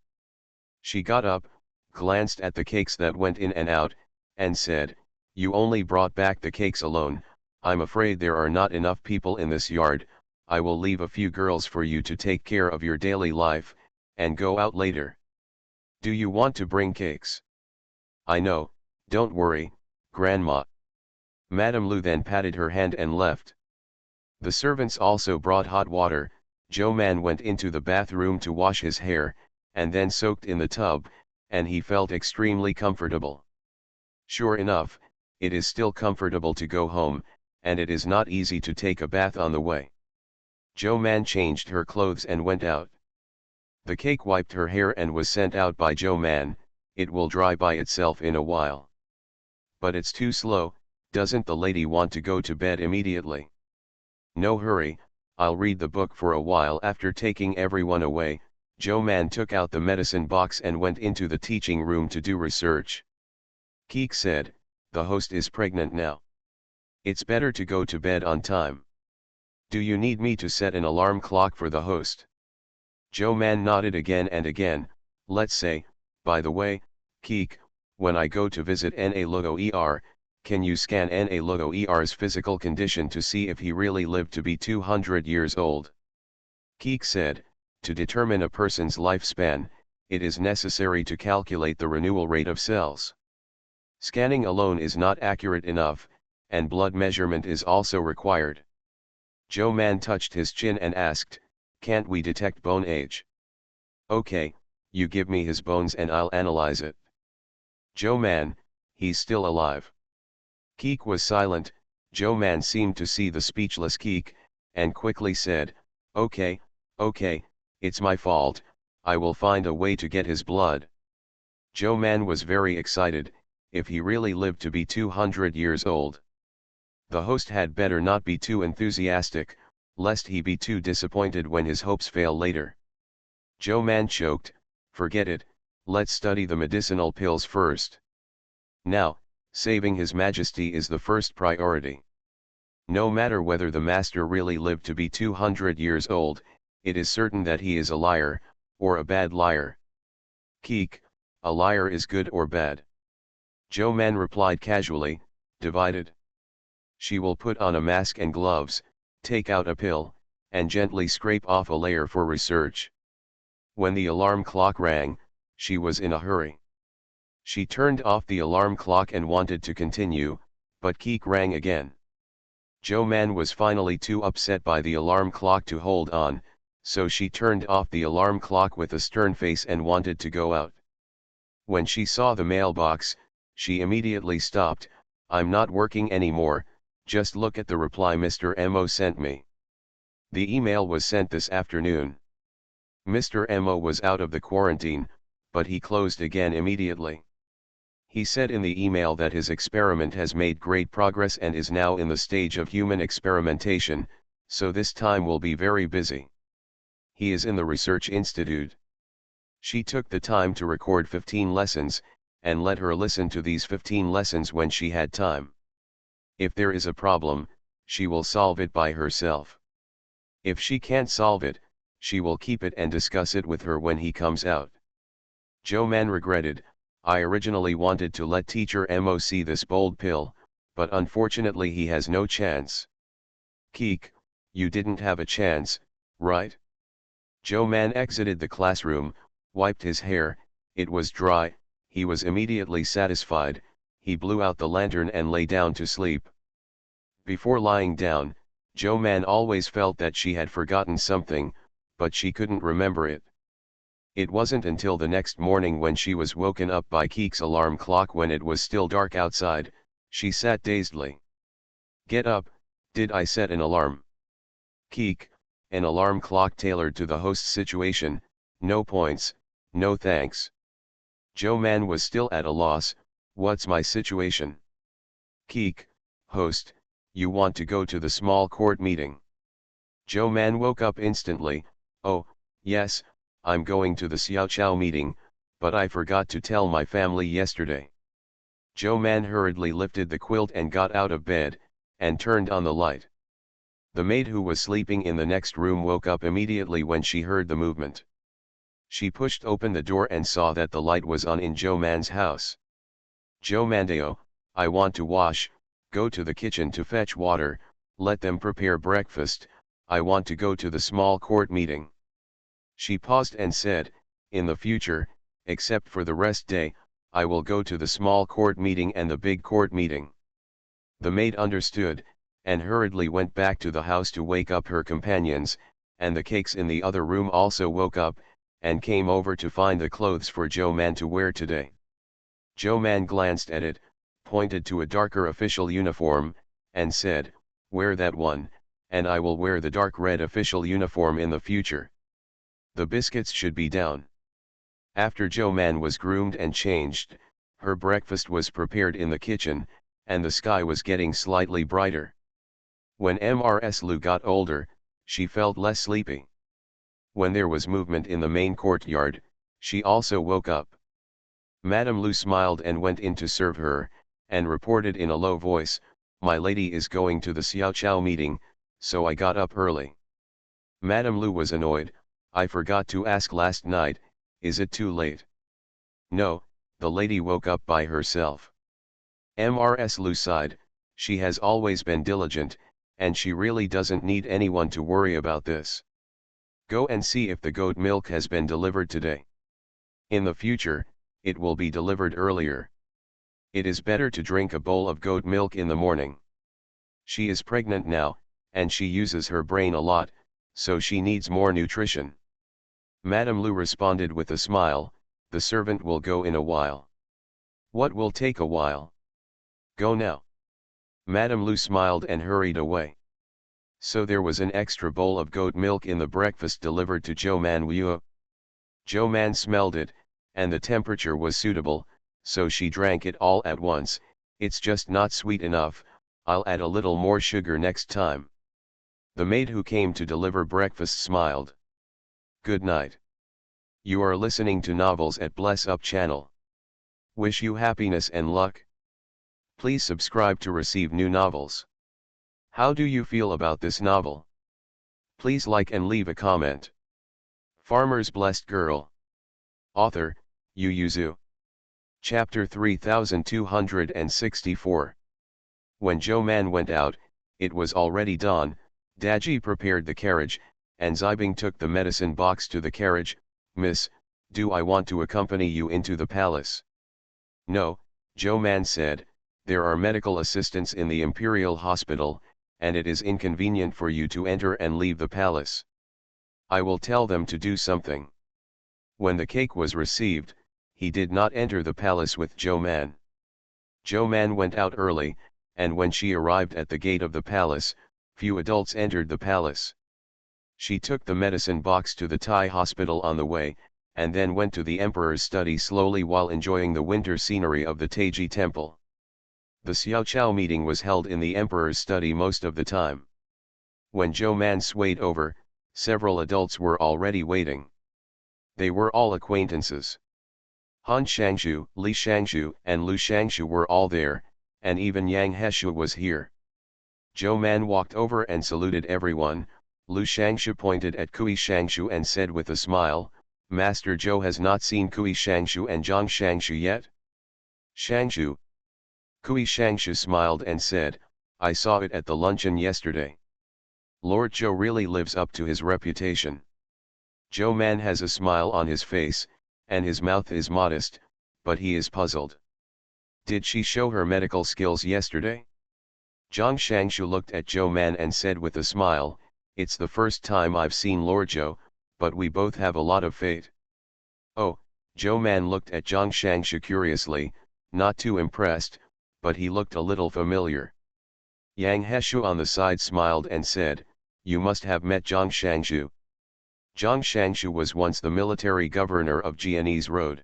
She got up, glanced at the cakes that went in and out, and said, you only brought back the cakes alone, I'm afraid there are not enough people in this yard, I will leave a few girls for you to take care of your daily life, and go out later. Do you want to bring cakes? I know, don't worry, Grandma. Madame Lu then patted her hand and left. The servants also brought hot water. Zhou Man went into the bathroom to wash his hair, and then soaked in the tub, and he felt extremely comfortable. Sure enough, it is still comfortable to go home, and it is not easy to take a bath on the way. Zhou Man changed her clothes and went out. The cake wiped her hair and was sent out by Zhou Man, it will dry by itself in a while. But it's too slow, doesn't the lady want to go to bed immediately? No hurry, I'll read the book for a while. After taking everyone away, Zhou Man took out the medicine box and went into the teaching room to do research. Keek said, the host is pregnant now. It's better to go to bed on time. Do you need me to set an alarm clock for the host? Zhou Man nodded again and again. Let's say, by the way, Keek, when I go to visit Na Luo Er, can you scan Na Luo Er's physical condition to see if he really lived to be 200 years old? Keek said, to determine a person's lifespan, it is necessary to calculate the renewal rate of cells. Scanning alone is not accurate enough, and blood measurement is also required. Zhou Man touched his chin and asked, can't we detect bone age? Okay, you give me his bones and I'll analyze it. Zhou Man, he's still alive. Keek was silent. Zhou Man seemed to see the speechless Keek, and quickly said, okay, it's my fault, I will find a way to get his blood. Zhou Man was very excited, if he really lived to be 200 years old. The host had better not be too enthusiastic, lest he be too disappointed when his hopes fail later. Zhou Man choked, forget it, let's study the medicinal pills first. Now, saving His Majesty is the first priority. No matter whether the master really lived to be 200 years old, it is certain that he is a liar, or a bad liar. Keek, a liar is good or bad? Zhou Man replied casually, divided. She will put on a mask and gloves, take out a pill, and gently scrape off a layer for research. When the alarm clock rang, she was in a hurry. She turned off the alarm clock and wanted to continue, but Keek rang again. Jo Man was finally too upset by the alarm clock to hold on, so she turned off the alarm clock with a stern face and wanted to go out. When she saw the mailbox, she immediately stopped. "I'm not working anymore, just look at the reply Mr. Mo sent me. The email was sent this afternoon." Mr. Mo was out of the quarantine, but he closed again immediately. He said in the email that his experiment has made great progress and is now in the stage of human experimentation, so this time will be very busy. He is in the research institute. She took the time to record 15 lessons, and let her listen to these 15 lessons when she had time. If there is a problem, she will solve it by herself. If she can't solve it, she will keep it and discuss it with her when he comes out. Jo Man regretted, "I originally wanted to let teacher Mo see this bold pill, but unfortunately he has no chance." "Keek, you didn't have a chance, right?" Jo Man exited the classroom, wiped his hair, it was dry, he was immediately satisfied, he blew out the lantern and lay down to sleep. Before lying down, Jo Man always felt that she had forgotten something, but she couldn't remember it. It wasn't until the next morning when she was woken up by Keek's alarm clock when it was still dark outside, she sat dazedly. "Get up, did I set an alarm?" "Keek, an alarm clock tailored to the host's situation, no points, no thanks." Jo Man was still at a loss. "What's my situation?" "Keek, host, you want to go to the small court meeting." Jo Man woke up instantly. "Oh, yes, I'm going to the Xiaoqiao meeting, but I forgot to tell my family yesterday." Jo Man hurriedly lifted the quilt and got out of bed, and turned on the light. The maid who was sleeping in the next room woke up immediately when she heard the movement. She pushed open the door and saw that the light was on in Jo Man's house. "Jo Mandeo, I want to wash, go to the kitchen to fetch water, let them prepare breakfast, I want to go to the small court meeting." She paused and said, "In the future, except for the rest day, I will go to the small court meeting and the big court meeting." The maid understood, and hurriedly went back to the house to wake up her companions, and the cakes in the other room also woke up, and came over to find the clothes for Jo Man to wear today. Jo Man glanced at it, pointed to a darker official uniform, and said, "Wear that one, and I will wear the dark red official uniform in the future. The biscuits should be down." After Jo Man was groomed and changed, her breakfast was prepared in the kitchen, and the sky was getting slightly brighter. When Mrs. Lu got older, she felt less sleepy. When there was movement in the main courtyard, she also woke up. Madame Lu smiled and went in to serve her, and reported in a low voice, "My lady is going to the Xiaoqiao meeting, so I got up early." Madame Lu was annoyed. "I forgot to ask last night, is it too late?" "No, the lady woke up by herself." Mrs. Lu sighed, "She has always been diligent, and she really doesn't need anyone to worry about this. Go and see if the goat milk has been delivered today. In the future, it will be delivered earlier. It is better to drink a bowl of goat milk in the morning. She is pregnant now, and she uses her brain a lot, so she needs more nutrition." Madame Lu responded with a smile, "The servant will go in a while." "What will take a while? Go now." Madame Lu smiled and hurried away. So there was an extra bowl of goat milk in the breakfast delivered to Jo Man Wu. Jo Man smelled it, and the temperature was suitable, so she drank it all at once. "It's just not sweet enough, I'll add a little more sugar next time." The maid who came to deliver breakfast smiled. "Good night. You are listening to novels at Bless Up channel. Wish you happiness and luck. Please subscribe to receive new novels. How do you feel about this novel? Please like and leave a comment. Farmer's Blessed Girl. Author, Yu Yuzu. Chapter 3264. When Jo Man went out, it was already dawn. Daji prepared the carriage, and Zibing took the medicine box to the carriage. "Miss, do I want to accompany you into the palace?" "No," Zhou Man said, "there are medical assistants in the imperial hospital, and it is inconvenient for you to enter and leave the palace. I will tell them to do something." When the cake was received, he did not enter the palace with Zhou Man. Zhou Man went out early, and when she arrived at the gate of the palace, few adults entered the palace. She took the medicine box to the Thai hospital on the way, and then went to the emperor's study slowly while enjoying the winter scenery of the Taiji temple. The Xiaoqiao meeting was held in the emperor's study most of the time. When Zhou Man swayed over, several adults were already waiting. They were all acquaintances. Han Shangshu, Li Shangshu, and Lu Shangshu were all there, and even Yang Heshu was here. Zhou Man walked over and saluted everyone. Lu Shangshu pointed at Kui Shangshu and said with a smile, "Master Zhou has not seen Kui Shangshu and Zhang Shangshu yet?" "Shangshu." Kui Shangshu smiled and said, "I saw it at the luncheon yesterday. Lord Zhou really lives up to his reputation." Zhou Man has a smile on his face, and his mouth is modest, but he is puzzled. "Did she show her medical skills yesterday?" Zhang Shangshu looked at Zhou Man and said with a smile, "It's the first time I've seen Lord Zhou, but we both have a lot of faith." "Oh," Zhou Man looked at Zhang Shangshu curiously, not too impressed, but he looked a little familiar. Yang Heshu on the side smiled and said, "You must have met Zhang Shangshu." Zhang Shangshu was once the military governor of Jianese Road.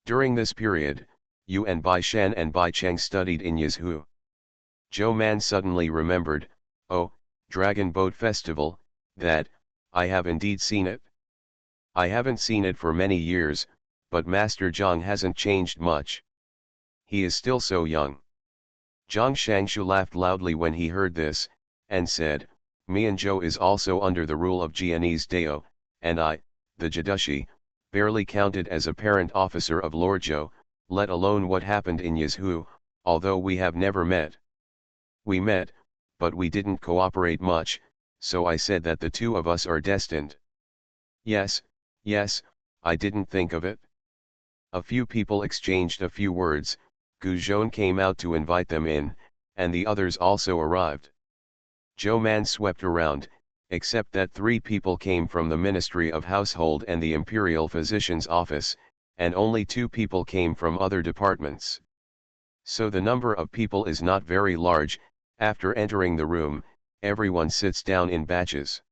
During this period, Yuan Bai Shan and Bai Cheng studied in Yizhu. Zhou Man suddenly remembered, "Oh, Dragon Boat Festival, that, I have indeed seen it. I haven't seen it for many years, but Master Zhang hasn't changed much. He is still so young." Zhang Shangshu laughed loudly when he heard this, and said, "Mianzhou is also under the rule of Jianese Dao, and I, the Jadushi, barely counted as a parent officer of Lord Zhou, let alone what happened in Yizhu, although we have never met. We met, but we didn't cooperate much, so I said that the two of us are destined." "Yes, yes, I didn't think of it." A few people exchanged a few words. Gu Zhong came out to invite them in, and the others also arrived. Zhou Man swept around, except that 3 people came from the Ministry of Household and the Imperial Physician's Office, and only 2 people came from other departments. So the number of people is not very large. After entering the room, everyone sits down in batches.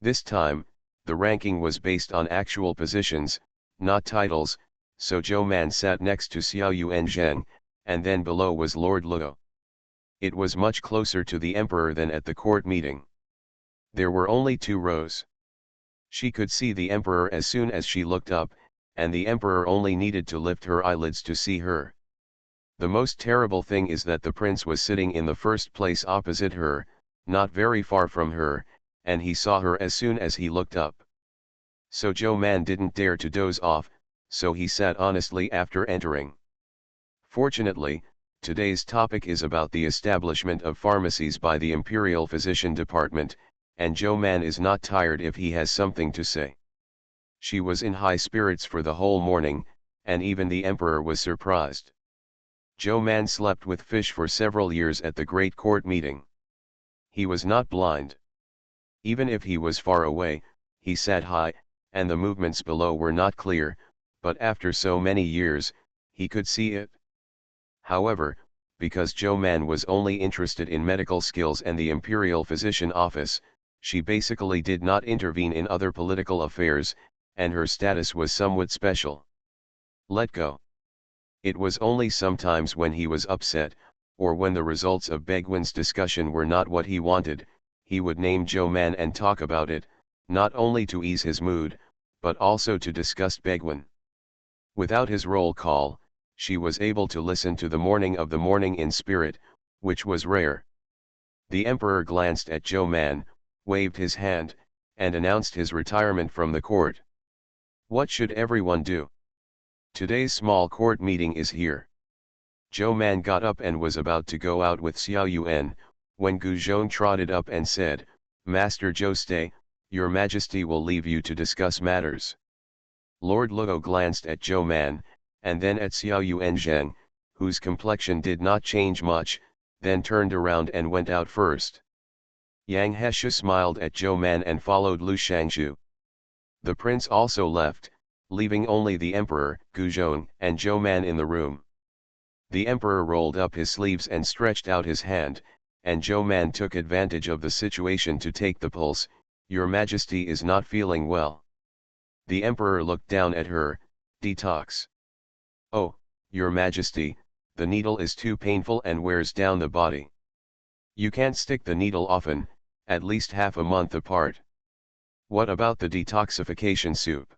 This time, the ranking was based on actual positions, not titles, so Zhou Man sat next to Xiao Yuan Zheng, and then below was Lord Luo. It was much closer to the emperor than at the court meeting. There were only 2 rows. She could see the emperor as soon as she looked up, and the emperor only needed to lift her eyelids to see her. The most terrible thing is that the prince was sitting in the first place opposite her, not very far from her, and he saw her as soon as he looked up. So Zhou Man didn't dare to doze off, so he sat honestly after entering. Fortunately, today's topic is about the establishment of pharmacies by the Imperial Physician Department, and Zhou Man is not tired if he has something to say. She was in high spirits for the whole morning, and even the emperor was surprised. Zhou Man slept with fish for several years at the great court meeting. He was not blind. Even if he was far away, he sat high, and the movements below were not clear, but after so many years, he could see it. However, because Zhou Man was only interested in medical skills and the Imperial Physician Office, she basically did not intervene in other political affairs, and her status was somewhat special. Let go. It was only sometimes when he was upset, or when the results of Begwin's discussion were not what he wanted, he would name Zhou Man and talk about it, not only to ease his mood, but also to discuss Begwin. Without his roll call, she was able to listen to the morning in spirit, which was rare. The emperor glanced at Zhou Man, waved his hand, and announced his retirement from the court. What should everyone do? Today's small court meeting is here. Zhou Man got up and was about to go out with Xiao Yuan, when Gu Zhong trotted up and said, "Master Zhou, stay, your majesty will leave you to discuss matters." Lord Luo glanced at Zhou Man, and then at Xiao Yuanzheng, whose complexion did not change much, then turned around and went out first. Yang Hesha smiled at Zhou Man and followed Lu Shangzhu. The prince also left, leaving only the emperor, Guzhong, and Zhou Man in the room. The emperor rolled up his sleeves and stretched out his hand, and Zhou Man took advantage of the situation to take the pulse. "Your Majesty is not feeling well." The emperor looked down at her. "Detox." "Oh, Your Majesty, the needle is too painful and wears down the body. You can't stick the needle often, at least half a month apart." "What about the detoxification soup?"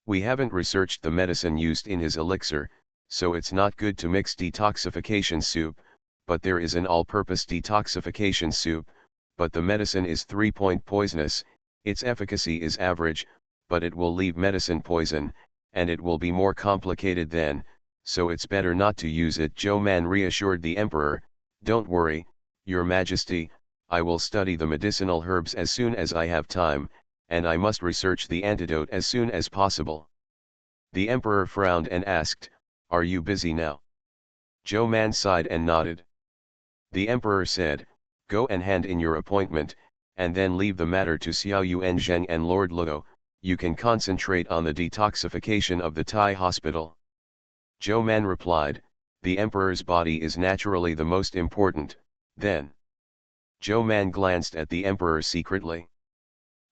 "We haven't researched the medicine used in his elixir, so it's not good to mix detoxification soup, but there is an all-purpose detoxification soup, but the medicine is 3-point poisonous. Its efficacy is average, but it will leave medicine poison, and it will be more complicated then, so it's better not to use it." Zhou Man reassured the emperor. "Don't worry, Your Majesty, I will study the medicinal herbs as soon as I have time, and I must research the antidote as soon as possible." The emperor frowned and asked, "Are you busy now?" Zhou Man sighed and nodded. The emperor said, "Go and hand in your appointment, and then leave the matter to Xiao Yuanzheng and Lord Luo. You can concentrate on the detoxification of the Tai hospital." Zhou Man replied, "The emperor's body is naturally the most important." Then Zhou Man glanced at the emperor secretly.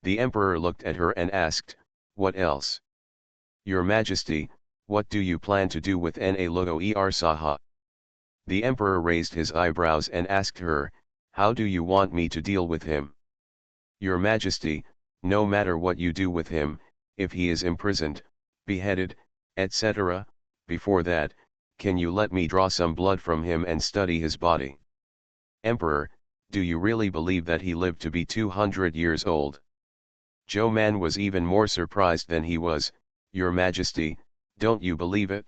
The emperor looked at her and asked, "What else?" "Your Majesty, what do you plan to do with Na Luo Saha?" The emperor raised his eyebrows and asked her, "How do you want me to deal with him?" "Your Majesty, no matter what you do with him, if he is imprisoned, beheaded, etc., before that, can you let me draw some blood from him and study his body?" "Emperor, do you really believe that he lived to be 200 years old?" Zhou Man was even more surprised than he was. "Your Majesty, don't you believe it?"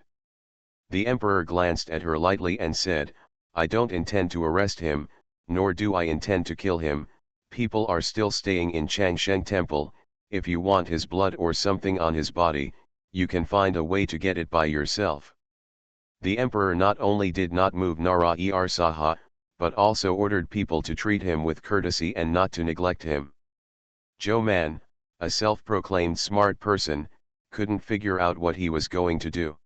The emperor glanced at her lightly and said, "I don't intend to arrest him, nor do I intend to kill him. People are still staying in Changsheng Temple. If you want his blood or something on his body, you can find a way to get it by yourself." The emperor not only did not move Nara Saha, but also ordered people to treat him with courtesy and not to neglect him. Zhou Man, a self-proclaimed smart person, couldn't figure out what he was going to do.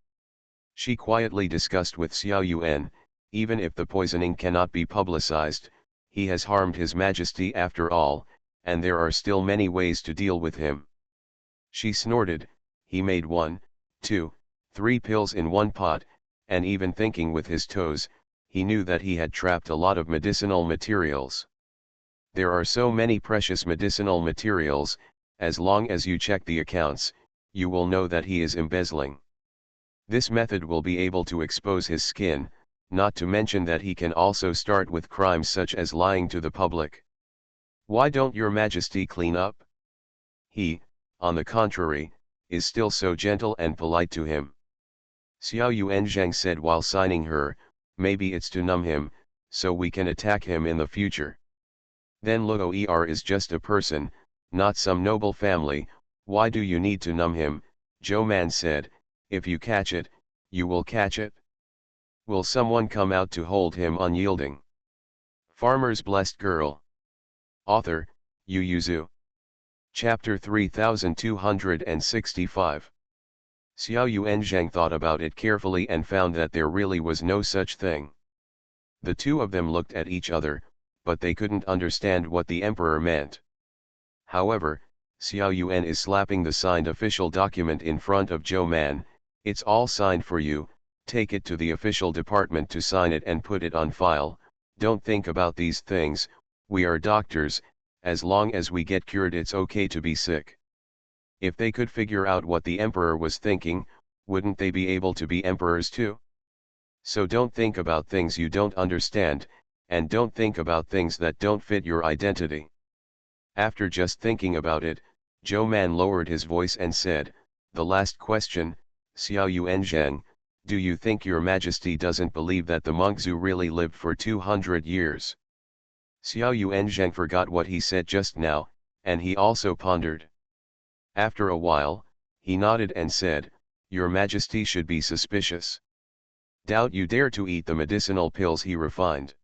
She quietly discussed with Xiao Yuan, "Even if the poisoning cannot be publicized, he has harmed His Majesty after all, and there are still many ways to deal with him." She snorted, "He made 1, 2, 3 pills in one pot, and even thinking with his toes, he knew that he had trapped a lot of medicinal materials. There are so many precious medicinal materials, as long as you check the accounts, you will know that he is embezzling. This method will be able to expose his skin, not to mention that he can also start with crimes such as lying to the public. Why don't Your Majesty clean up? He, on the contrary, is still so gentle and polite to him." Xiao Yuanzheng said while signing her, "Maybe it's to numb him, so we can attack him in the future." "Then Luo is just a person, not some noble family. Why do you need to numb him?" Zhou Man said, "If you catch it, you will catch it. Will someone come out to hold him unyielding?" Farmer's Blessed Girl. Author, Yu Yuzu. Chapter 3265. Xiao Yuanzheng thought about it carefully and found that there really was no such thing. The two of them looked at each other, but they couldn't understand what the emperor meant. However, Xiao Yuan is slapping the signed official document in front of Zhou Man. "It's all signed for you, take it to the official department to sign it and put it on file. Don't think about these things, we are doctors, as long as we get cured it's okay to be sick." If they could figure out what the emperor was thinking, wouldn't they be able to be emperors too? So don't think about things you don't understand, and don't think about things that don't fit your identity. After just thinking about it, Zhou Man lowered his voice and said, "The last question, Xiao Yuanzheng, do you think Your Majesty doesn't believe that the Mengzu really lived for 200 years? Xiao Yuanzheng forgot what he said just now, and he also pondered. After a while, He nodded and said, "Your Majesty should be suspicious. Doubt you dare to eat the medicinal pills he refined.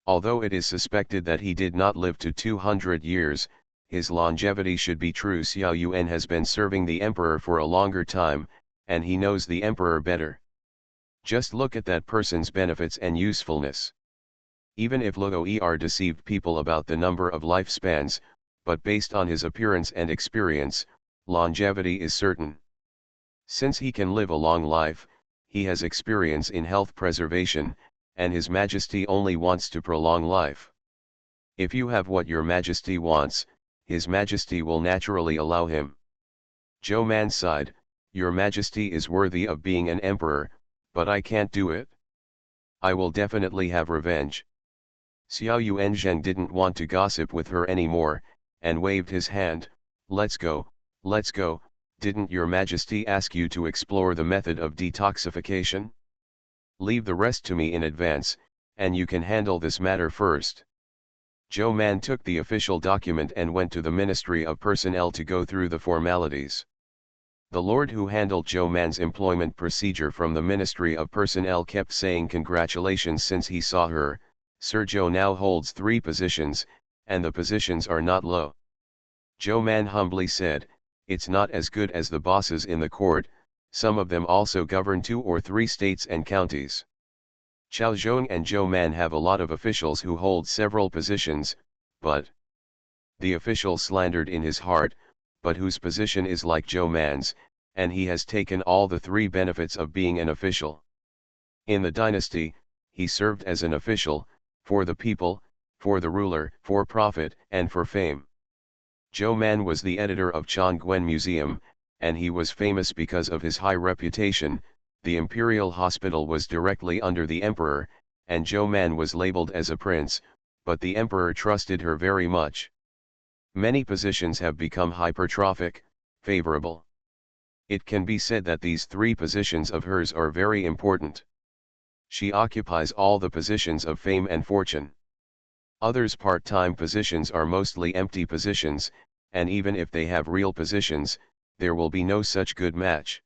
Although it is suspected that he did not live to 200 years, his longevity should be true. Xiao Yuan has been serving the emperor for a longer time, and he knows the emperor better. Just look at that person's benefits and usefulness. Even if Luo deceived people about the number of lifespans, but based on his appearance and experience, longevity is certain. Since he can live a long life, he has experience in health preservation, and His Majesty only wants to prolong life. If you have what your Majesty wants, His Majesty will naturally allow him." Zhou Man sighed, "Your Majesty is worthy of being an emperor, but I can't do it. I will definitely have revenge." Xiao Yuanzheng didn't want to gossip with her anymore, and waved his hand. Let's go, didn't your Majesty ask you to explore the method of detoxification? Leave the rest to me in advance, and you can handle this matter first." Zhou Man took the official document and went to the Ministry of Personnel to go through the formalities. The lord who handled Zhou Man's employment procedure from the Ministry of Personnel kept saying congratulations since he saw her. Sir Zhou now holds 3 positions, and the positions are not low. Zhou Man humbly said, "It's not as good as the bosses in the court, some of them also govern 2 or 3 states and counties. Qiao Zhong and Zhou Man have a lot of officials who hold several positions, but..." The official slandered in his heart, but whose position is like Zhou Man's, and he has taken all the 3 benefits of being an official. In the dynasty, he served as an official, for the people, for the ruler, for profit, and for fame. Zhou Man was the editor of Chongguan Museum, and he was famous because of his high reputation. The imperial hospital was directly under the emperor, and Zhou Man was labeled as a prince, but the emperor trusted her very much. Many positions have become hypertrophic, favorable. It can be said that these 3 positions of hers are very important. She occupies all the positions of fame and fortune. Others part-time positions are mostly empty positions, and even if they have real positions, there will be no such good match.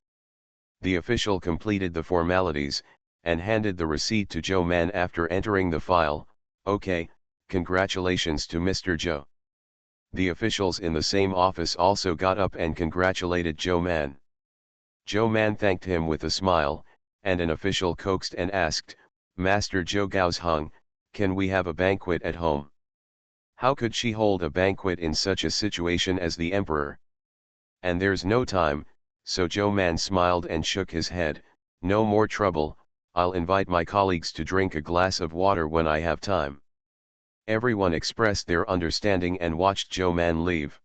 The official completed the formalities, and handed the receipt to Zhou Man after entering the file. "Okay, congratulations to Mr. Zhou." The officials in the same office also got up and congratulated Zhou Man. Zhou Man thanked him with a smile, and an official coaxed and asked, "Master Zhou Gaozhong, can we have a banquet at home?" How could she hold a banquet in such a situation as the emperor? "And there's no time," so Zhou Man smiled and shook his head. "No more trouble, I'll invite my colleagues to drink a glass of water when I have time." Everyone expressed their understanding and watched Zhou Man leave.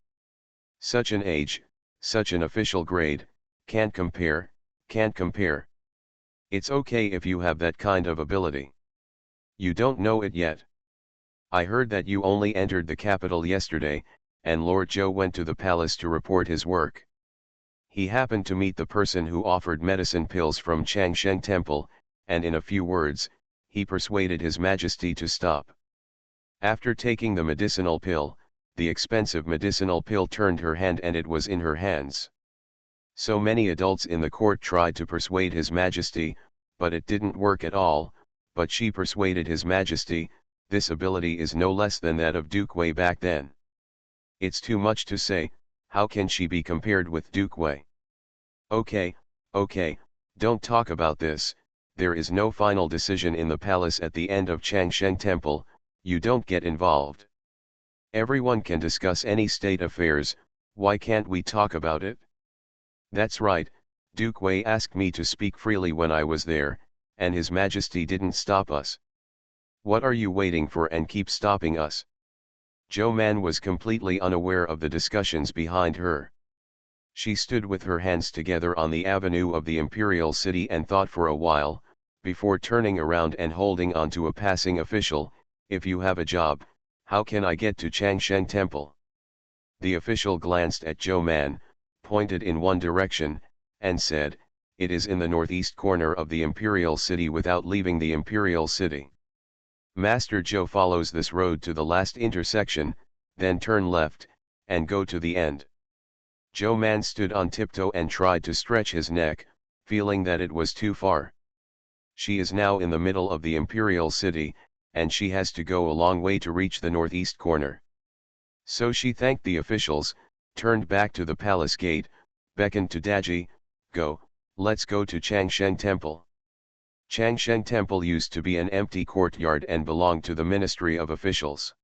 Such an age, such an official grade, can't compare. It's okay if you have that kind of ability. You don't know it yet. I heard that you only entered the capital yesterday, and Lord Zhou went to the palace to report his work. He happened to meet the person who offered medicine pills from Changsheng Temple, and in a few words, he persuaded His Majesty to stop. After taking the medicinal pill, the expensive medicinal pill turned her hand and it was in her hands. So many adults in the court tried to persuade His Majesty, but it didn't work at all. But she persuaded His Majesty. This ability is no less than that of Duke Wei back then. It's too much to say, how can she be compared with Duke Wei? Okay, don't talk about this. There is no final decision in the palace at the end of Changsheng Temple, you don't get involved. Everyone can discuss any state affairs, why can't we talk about it? That's right, Duke Wei asked me to speak freely when I was there, and His Majesty didn't stop us. What are you waiting for and keep stopping us? Zhou Man was completely unaware of the discussions behind her. She stood with her hands together on the avenue of the imperial city and thought for a while, before turning around and holding on to a passing official. "If you have a job, how can I get to Changsheng Temple?" The official glanced at Zhou Man, pointed in one direction, and said, "It is in the northeast corner of the imperial city without leaving the imperial city. Master Zhou follows this road to the last intersection, then turn left, and go to the end." Joe Man stood on tiptoe and tried to stretch his neck, feeling that it was too far. She is now in the middle of the imperial city, and she has to go a long way to reach the northeast corner. So she thanked the officials, turned back to the palace gate, beckoned to Daji, "Go, let's go to Changshen Temple." Changshen Temple used to be an empty courtyard and belonged to the Ministry of Officials.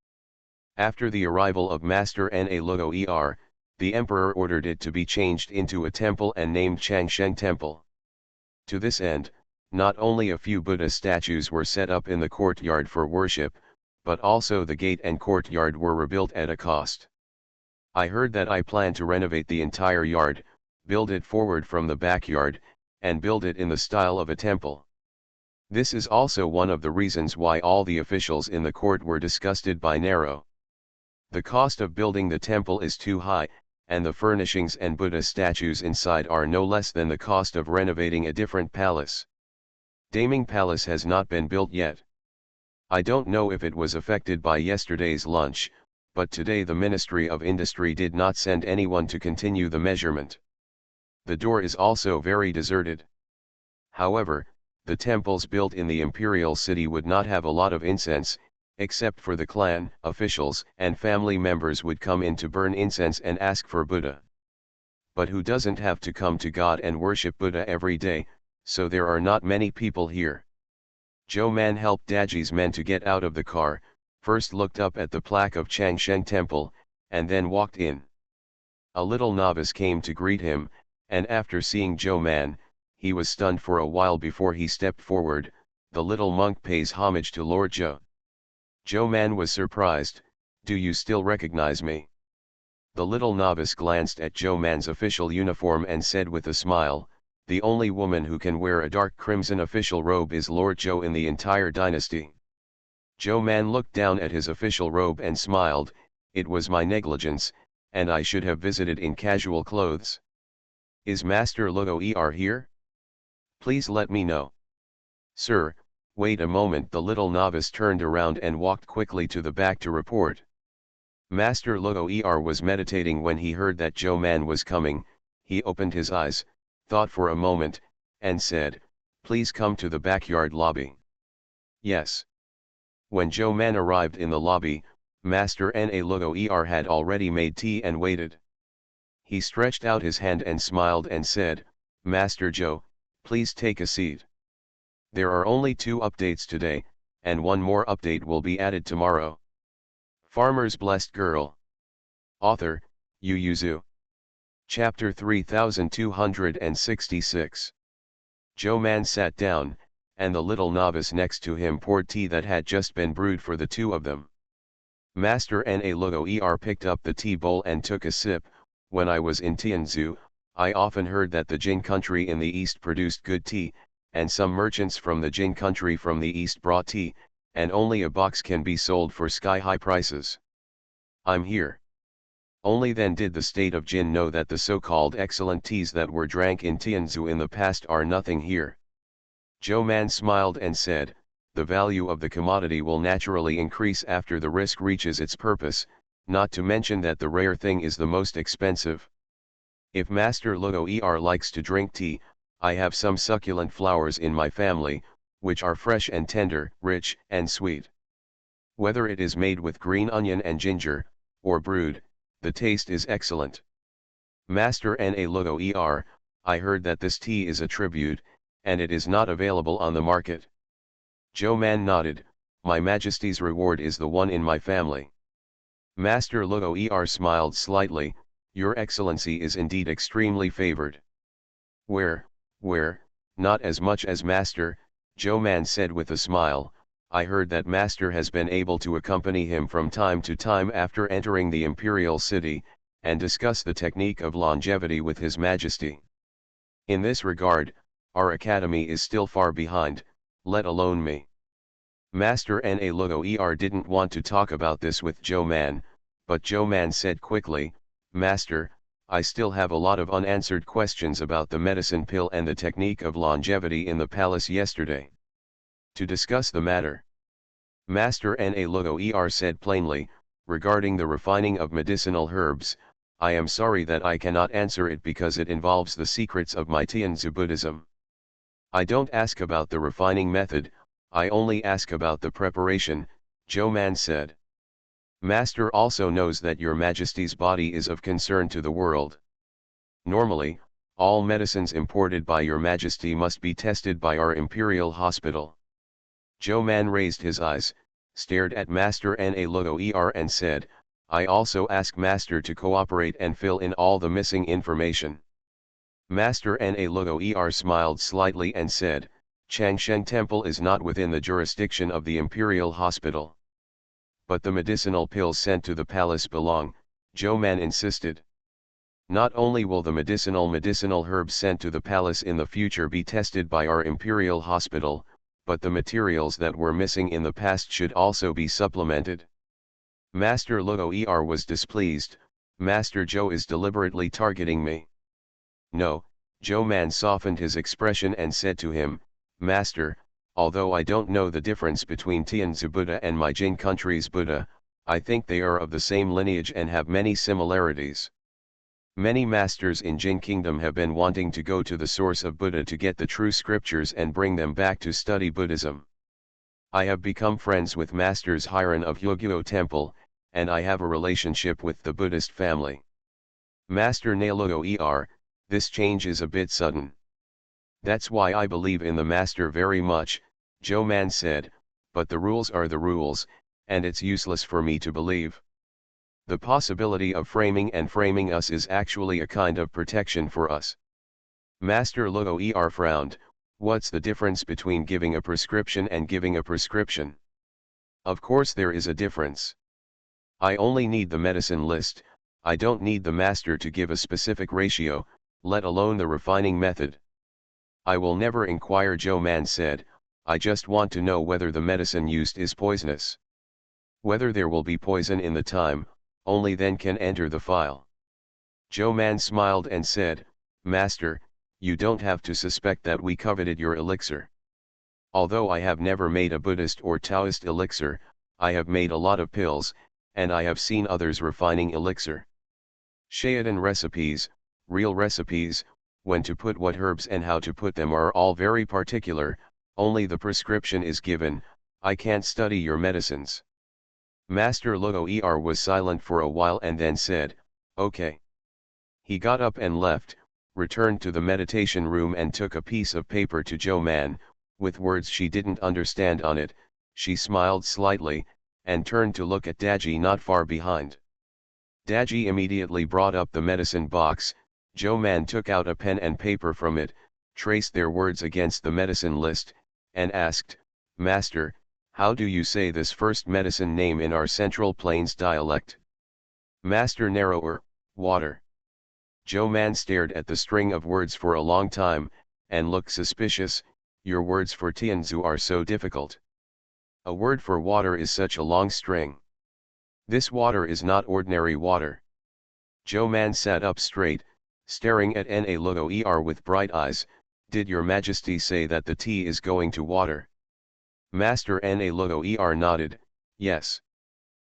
After the arrival of Master Na the emperor ordered it to be changed into a temple and named Changshen Temple. To this end, not only a few Buddha statues were set up in the courtyard for worship, but also the gate and courtyard were rebuilt at a cost. I heard that I plan to renovate the entire yard, build it forward from the backyard, and build it in the style of a temple. This is also one of the reasons why all the officials in the court were disgusted by Nero. The cost of building the temple is too high, and the furnishings and Buddha statues inside are no less than the cost of renovating a different palace. Daming Palace has not been built yet. I don't know if it was affected by yesterday's lunch, but today the Ministry of Industry did not send anyone to continue the measurement. The door is also very deserted. However, the temples built in the imperial city would not have a lot of incense, except for the clan, officials and family members would come in to burn incense and ask for Buddha. But who doesn't have to come to God and worship Buddha every day, so there are not many people here. Joe Man helped Daji's men to get out of the car, first looked up at the plaque of Changshen Temple, and then walked in. A little novice came to greet him, and after seeing Joe Man, he was stunned for a while before he stepped forward. The little monk pays homage to Lord Joe. Joe Man was surprised. "Do you still recognize me?" The little novice glanced at Joe Man's official uniform and said with a smile, "The only woman who can wear a dark crimson official robe is Lord Joe in the entire dynasty." Joe Man looked down at his official robe and smiled, "It was my negligence, and I should have visited in casual clothes. Is Master Luo here? Please let me know." "Sir, wait a moment." The little novice turned around and walked quickly to the back to report. Master Luo was meditating when he heard that Joe Man was coming. He opened his eyes, thought for a moment, and said, "Please come to the backyard lobby." "Yes." When Joe Man arrived in the lobby, Master Na had already made tea and waited. He stretched out his hand and smiled and said, "Master Joe, please take a seat. There are only 2 updates today, and one more update will be added tomorrow." Farmer's Blessed Girl. Author, Yu Yuzu. Chapter 3266. Joe Man sat down, and the little novice next to him poured tea that had just been brewed for the 2 of them. Master Na picked up the tea bowl and took a sip. "When I was in Tianzhu, I often heard that the Jin country in the east produced good tea, and some merchants from the Jin country from the east brought tea, and only a box can be sold for sky-high prices. I'm here." Only then did the state of Jin know that the so-called excellent teas that were drank in Tianzhu in the past are nothing here. Joe Man smiled and said, "The value of the commodity will naturally increase after the risk reaches its purpose, not to mention that the rare thing is the most expensive. If Master Luo likes to drink tea, I have some succulent flowers in my family, which are fresh and tender, rich and sweet. Whether it is made with green onion and ginger, or brewed, the taste is excellent. Master Na, I heard that this tea is a tribute, and it is not available on the market." Joe Man nodded, "My Majesty's reward is the one in my family." Master Luo smiled slightly, "Your Excellency is indeed extremely favored." Where, not as much as Master," Joe Man said with a smile. "I heard that Master has been able to accompany him from time to time after entering the imperial city, and discuss the technique of longevity with His Majesty. In this regard, our academy is still far behind, let alone me." Master Na didn't want to talk about this with Joe Man, but Joe Man said quickly, "Master, I still have a lot of unanswered questions about the medicine pill and the technique of longevity in the palace yesterday. To discuss the matter." Master Na said plainly, "Regarding the refining of medicinal herbs, I am sorry that I cannot answer it because it involves the secrets of my Tianzi Buddhism. I don't ask about the refining method, I only ask about the preparation, Zhou Man said. Master also knows that your Majesty's body is of concern to the world. Normally, all medicines imported by your Majesty must be tested by our Imperial Hospital. Zhou Man raised his eyes, stared at Master Na Logo and said, I also ask Master to cooperate and fill in all the missing information. Master Na Logo smiled slightly and said, Changsheng Temple is not within the jurisdiction of the Imperial Hospital. But the medicinal pills sent to the palace belong, Zhou Man insisted. Not only will the medicinal herbs sent to the palace in the future be tested by our Imperial Hospital, but the materials that were missing in the past should also be supplemented. Master Logo was displeased, Master Zhou is deliberately targeting me. No, Zhou Man softened his expression and said to him, Master, although I don't know the difference between Tianzi Buddha and my Jin country's Buddha, I think they are of the same lineage and have many similarities. Many masters in Jin Kingdom have been wanting to go to the source of Buddha to get the true scriptures and bring them back to study Buddhism. I have become friends with Masters Hiran of Hyogyo Temple, and I have a relationship with the Buddhist family. Master Nalogo this change is a bit sudden. That's why I believe in the Master very much, Zhou Man said, but the rules are the rules, and it's useless for me to believe. The possibility of framing us is actually a kind of protection for us. Master Logo frowned, what's the difference between giving a prescription and giving a prescription? Of course there is a difference. I only need the medicine list, I don't need the master to give a specific ratio, let alone the refining method. I will never inquire, Zhou Man said, I just want to know whether the medicine used is poisonous. Whether there will be poison in the time, only then can enter the file. Zhou Man smiled and said, Master, you don't have to suspect that we coveted your elixir. Although I have never made a Buddhist or Taoist elixir, I have made a lot of pills, and I have seen others refining elixir. Shaodan recipes, real recipes, when to put what herbs and how to put them are all very particular, only the prescription is given, I can't study your medicines. Master Logo was silent for a while and then said, okay. He got up and left, returned to the meditation room and took a piece of paper to Zhou Man, with words she didn't understand on it, she smiled slightly, and turned to look at Daji not far behind. Daji immediately brought up the medicine box, Zhou Man took out a pen and paper from it, traced their words against the medicine list, and asked, Master, how do you say this first medicine name in our Central Plains dialect? Master narrower, water. Zhou Man stared at the string of words for a long time, and looked suspicious, your words for Tianzu are so difficult. A word for water is such a long string. This water is not ordinary water. Zhou Man sat up straight, staring at Na Logo with bright eyes, did your Majesty say that the tea is going to water? Master Na Logo nodded, yes.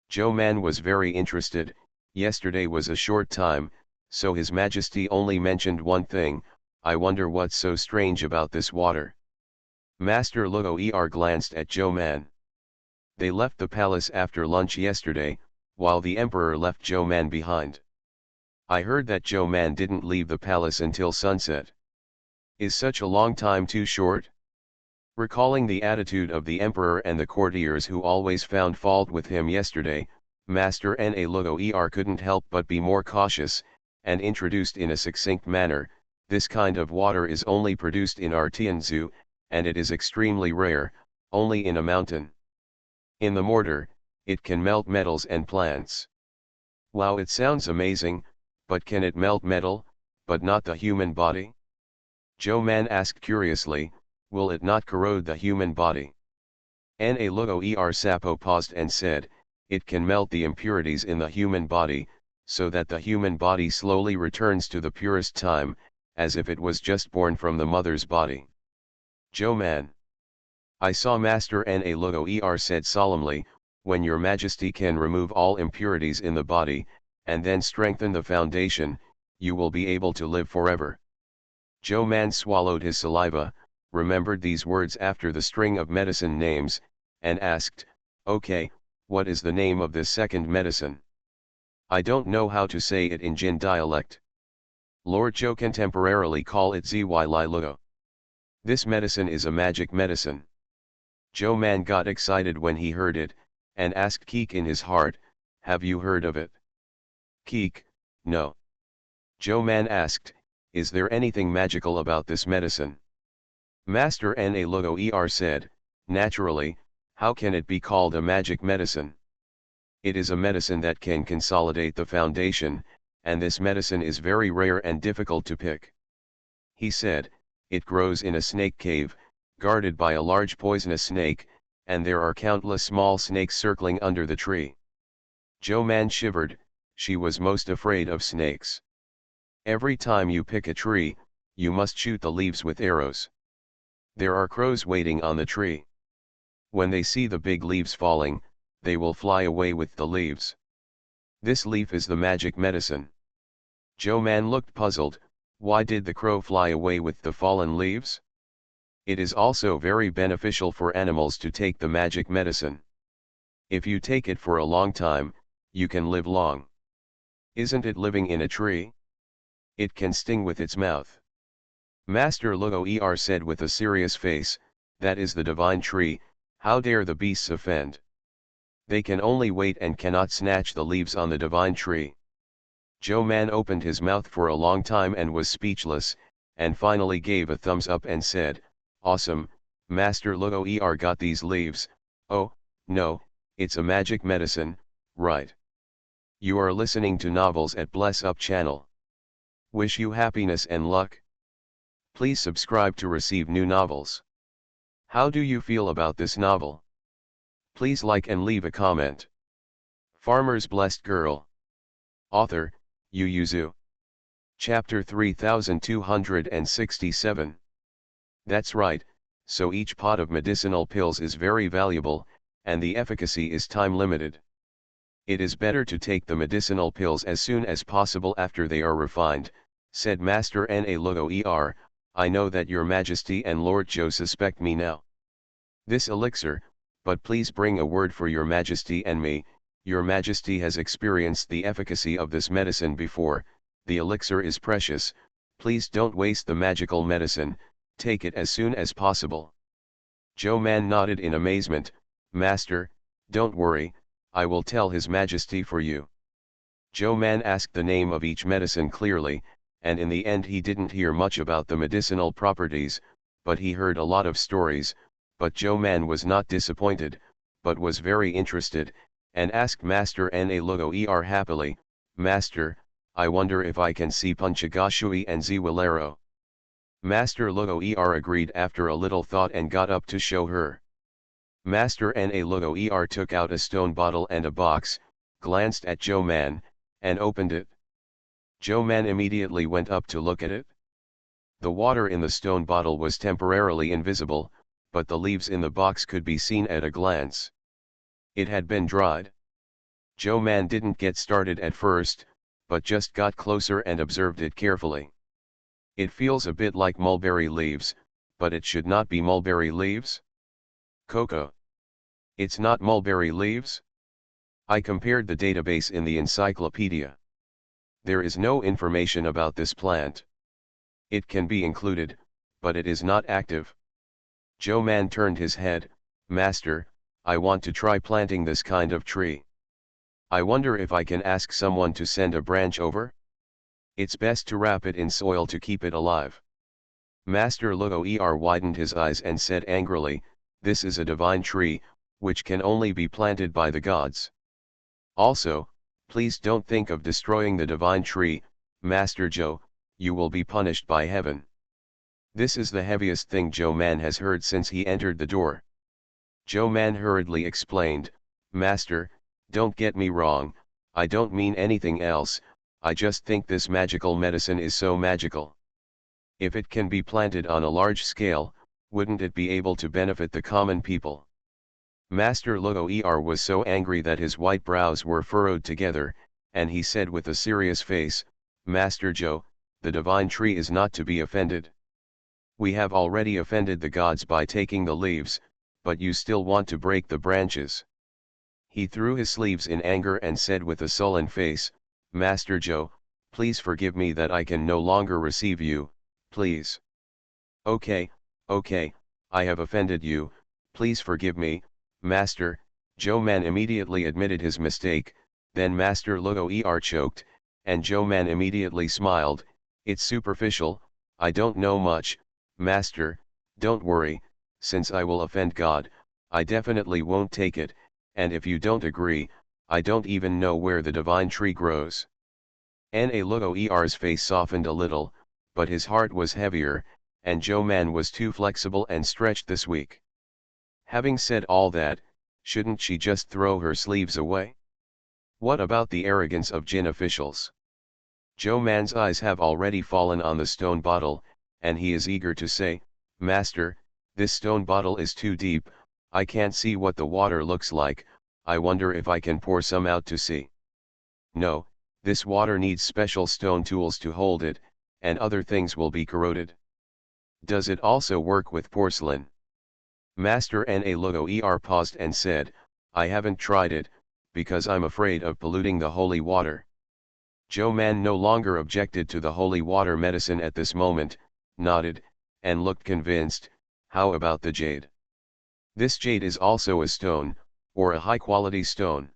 Zhou Man was very interested, yesterday was a short time, so His Majesty only mentioned one thing, I wonder what's so strange about this water. Master Logo glanced at Zhou Man. They left the palace after lunch yesterday, while the emperor left Zhou Man behind. I heard that Zhou Man didn't leave the palace until sunset. Is such a long time too short? Recalling the attitude of the emperor and the courtiers who always found fault with him yesterday, Master Na Logo couldn't help but be more cautious, and introduced in a succinct manner, this kind of water is only produced in our Tianzu, and it is extremely rare, only in a mountain. In the mortar, it can melt metals and plants. Wow, it sounds amazing, but can it melt metal, but not the human body? Zhou Man asked curiously, will it not corrode the human body? Na Logo Sapo paused and said, it can melt the impurities in the human body, so that the human body slowly returns to the purest time, as if it was just born from the mother's body. Zhou Man. I saw Master Na Logo said solemnly, when your Majesty can remove all impurities in the body, and then strengthen the foundation, you will be able to live forever. Joe Man swallowed his saliva, remembered these words after the string of medicine names, and asked, "Okay, what is the name of this second medicine? I don't know how to say it in Jin dialect." Lord Joe can temporarily call it Zy Lai Luo. This medicine is a magic medicine. Joe Man got excited when he heard it, and asked Keek in his heart, "Have you heard of it?" Keek, "No." Joe Man asked, "Is there anything magical about this medicine?" Master Na Luo Er said, "Naturally, how can it be called a magic medicine? It is a medicine that can consolidate the foundation, and this medicine is very rare and difficult to pick." He said, "It grows in a snake cave, guarded by a large poisonous snake, and there are countless small snakes circling under the tree." Joe Man shivered. She was most afraid of snakes. "Every time you pick a tree, you must shoot the leaves with arrows. There are crows waiting on the tree. When they see the big leaves falling, they will fly away with the leaves. This leaf is the magic medicine." Joe Man looked puzzled. Why did the crow fly away with the fallen leaves? It is also very beneficial for animals to take the magic medicine. If you take it for a long time, you can live long. Isn't it living in a tree? It can sting with its mouth. Master Luo Er said with a serious face, "That is the divine tree, how dare the beasts offend? They can only wait and cannot snatch the leaves on the divine tree." Joe Man opened his mouth for a long time and was speechless, and finally gave a thumbs up and said, "Awesome, Master Luo Er got these leaves. Oh, no, it's a magic medicine, right?" You are listening to Novels at Bless Up channel. Wish you happiness and luck. Please subscribe to receive new novels. How do you feel about this novel? Please like and leave a comment. Farmer's Blessed Girl. Author, Yu Yuzu. Chapter 3267. That's right, so each pot of medicinal pills is very valuable, and the efficacy is time limited. It is better to take the medicinal pills as soon as possible after they are refined, said Master Na Luo Er. "I know that your Majesty and Lord Joe suspect me now. This elixir, but please bring a word for your Majesty and me. Your Majesty has experienced the efficacy of this medicine before. The elixir is precious, please don't waste the magical medicine, take it as soon as possible." Joe Man nodded in amazement. "Master, don't worry, I will tell His Majesty for you." Joe Man asked the name of each medicine clearly, and in the end he didn't hear much about the medicinal properties, but he heard a lot of stories. But Joe Man was not disappointed, but was very interested, and asked Master Na Luo Er happily, "Master, I wonder if I can see Punchagashui and Ziwalero." Master Luo Er agreed after a little thought and got up to show her. Master Na Luo Er took out a stone bottle and a box, glanced at Joe Man, and opened it. Joe Man immediately went up to look at it. The water in the stone bottle was temporarily invisible, but the leaves in the box could be seen at a glance. It had been dried. Joe Man didn't get started at first, but just got closer and observed it carefully. It feels a bit like mulberry leaves, but it should not be mulberry leaves. Cocoa. It's not mulberry leaves? I compared the database in the encyclopedia. There is no information about this plant. It can be included, but it is not active. Joe Man turned his head. "Master, I want to try planting this kind of tree. I wonder if I can ask someone to send a branch over? It's best to wrap it in soil to keep it alive." Master Luo Er widened his eyes and said angrily, "This is a divine tree, which can only be planted by the gods. Also, please don't think of destroying the divine tree, Master Joe, you will be punished by heaven." This is the heaviest thing Joe Man has heard since he entered the door. Joe Man hurriedly explained, "Master, don't get me wrong, I don't mean anything else, I just think this magical medicine is so magical. If it can be planted on a large scale, wouldn't it be able to benefit the common people?" Master Luo Er was so angry that his white brows were furrowed together, and he said with a serious face, Master Zhou, the divine tree is not to be offended. We have already offended the gods by taking the leaves, but you still want to break the branches. He threw his sleeves in anger and said with a sullen face, Master Zhou, please forgive me that I can no longer receive you, please. Okay, I have offended you, please forgive me, Master. Zhou Man immediately admitted his mistake, then Master Luo Er choked, and Zhou Man immediately smiled, it's superficial, I don't know much, Master, don't worry, since I will offend God, I definitely won't take it, and if you don't agree, I don't even know where the divine tree grows. Na Luo Er's face softened a little, but his heart was heavier, and Zhou Man was too flexible and stretched this week. Having said all that, shouldn't she just throw her sleeves away? What about the arrogance of Jin officials? Zhou Man's eyes have already fallen on the stone bottle, and he is eager to say, Master, this stone bottle is too deep, I can't see what the water looks like, I wonder if I can pour some out to see. No, this water needs special stone tools to hold it, and other things will be corroded. Does it also work with porcelain? Master Na Luo Er paused and said, I haven't tried it, because I'm afraid of polluting the holy water. Zhou Man no longer objected to the holy water medicine at this moment, nodded, and looked convinced, how about the jade? This jade is also a stone, or a high-quality stone.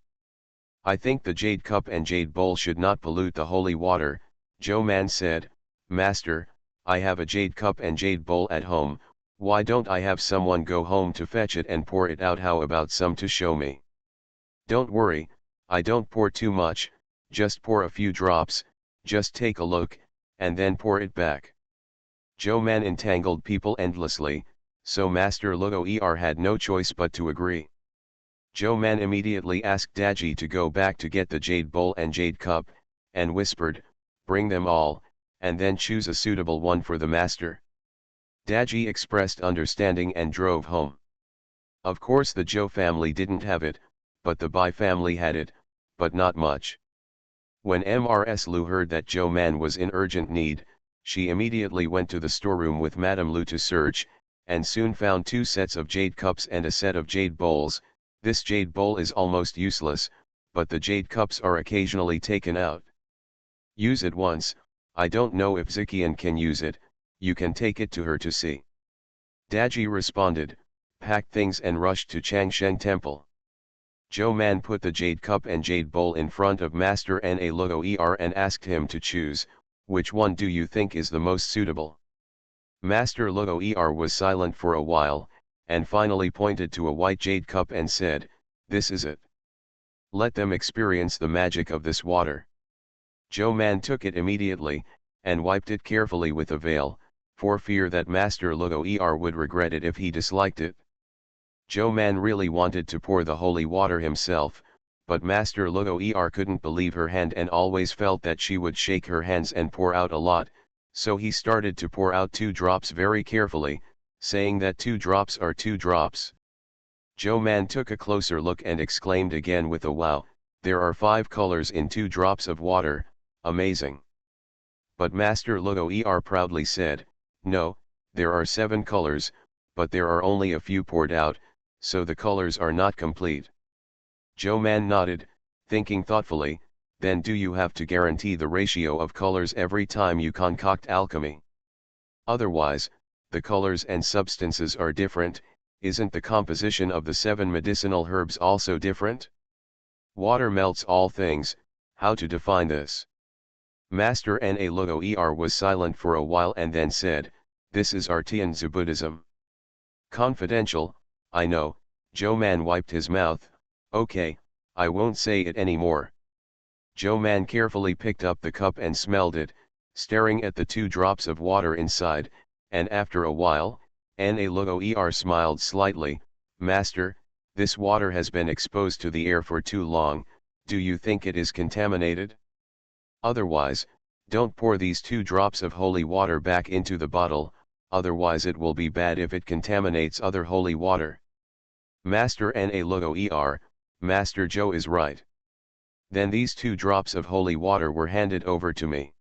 I think the jade cup and jade bowl should not pollute the holy water, Zhou Man said, Master, I have a jade cup and jade bowl at home, why don't I have someone go home to fetch it and pour it out? How about some to show me? Don't worry, I don't pour too much, just pour a few drops, just take a look, and then pour it back. Zhou Man entangled people endlessly, so Master Luo Er had no choice but to agree. Zhou Man immediately asked Daji to go back to get the jade bowl and jade cup, and whispered, bring them all, and then choose a suitable one for the master. Daji expressed understanding and drove home. Of course the Zhou family didn't have it, but the Bai family had it, but not much. When Mrs. Lu heard that Zhou Man was in urgent need, she immediately went to the storeroom with Madame Lu to search, and soon found 2 sets of jade cups and a set of jade bowls. This jade bowl is almost useless, but the jade cups are occasionally taken out. Use it once, I don't know if Ziqian can use it, you can take it to her to see. Daji responded, packed things and rushed to Changsheng Temple. Zhou Man put the jade cup and jade bowl in front of Master Na Luo Er and asked him to choose, which one do you think is the most suitable? Master Luo Er was silent for a while, and finally pointed to a white jade cup and said, this is it. Let them experience the magic of this water. Zhou Man took it immediately, and wiped it carefully with a veil, for fear that Master Luo Er would regret it if he disliked it. Zhou Man really wanted to pour the holy water himself, but Master Luo Er couldn't believe her hand and always felt that she would shake her hands and pour out a lot, so he started to pour out 2 drops very carefully, saying that 2 drops are 2 drops. Zhou Man took a closer look and exclaimed again with a wow, there are 5 colors in 2 drops of water, amazing. But Master Luo Er proudly said, no, there are 7 colors, but there are only a few poured out, so the colors are not complete. Zhou Man nodded, thinking thoughtfully, then do you have to guarantee the ratio of colors every time you concoct alchemy? Otherwise, the colors and substances are different, isn't the composition of the 7 medicinal herbs also different? Water melts all things, how to define this? Master Na Luo Er was silent for a while and then said, this is Tianzi Buddhism. Confidential, I know, Zhou Man wiped his mouth, okay, I won't say it anymore. Zhou Man carefully picked up the cup and smelled it, staring at the 2 drops of water inside, and after a while, Na Luo Er smiled slightly, Master, this water has been exposed to the air for too long, do you think it is contaminated? Otherwise, don't pour these 2 drops of holy water back into the bottle, otherwise it will be bad if it contaminates other holy water. Master Na Luo Er, Master Zhou is right. Then these 2 drops of holy water were handed over to me.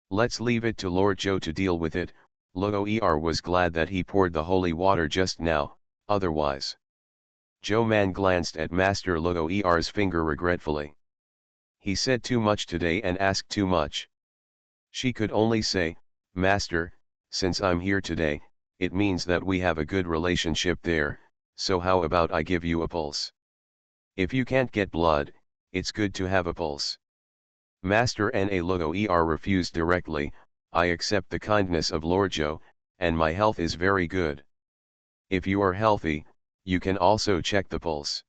Let's leave it to Lord Zhou to deal with it. Luo Er was glad that he poured the holy water just now, otherwise. Zhou Man glanced at Master Luo Er's finger regretfully. He said too much today and asked too much. She could only say, Master, since I'm here today, it means that we have a good relationship there, so how about I give you a pulse? If you can't get blood, it's good to have a pulse. Master Na Luo Er refused directly, I accept the kindness of Lord Zhou, and my health is very good. If you are healthy, you can also check the pulse.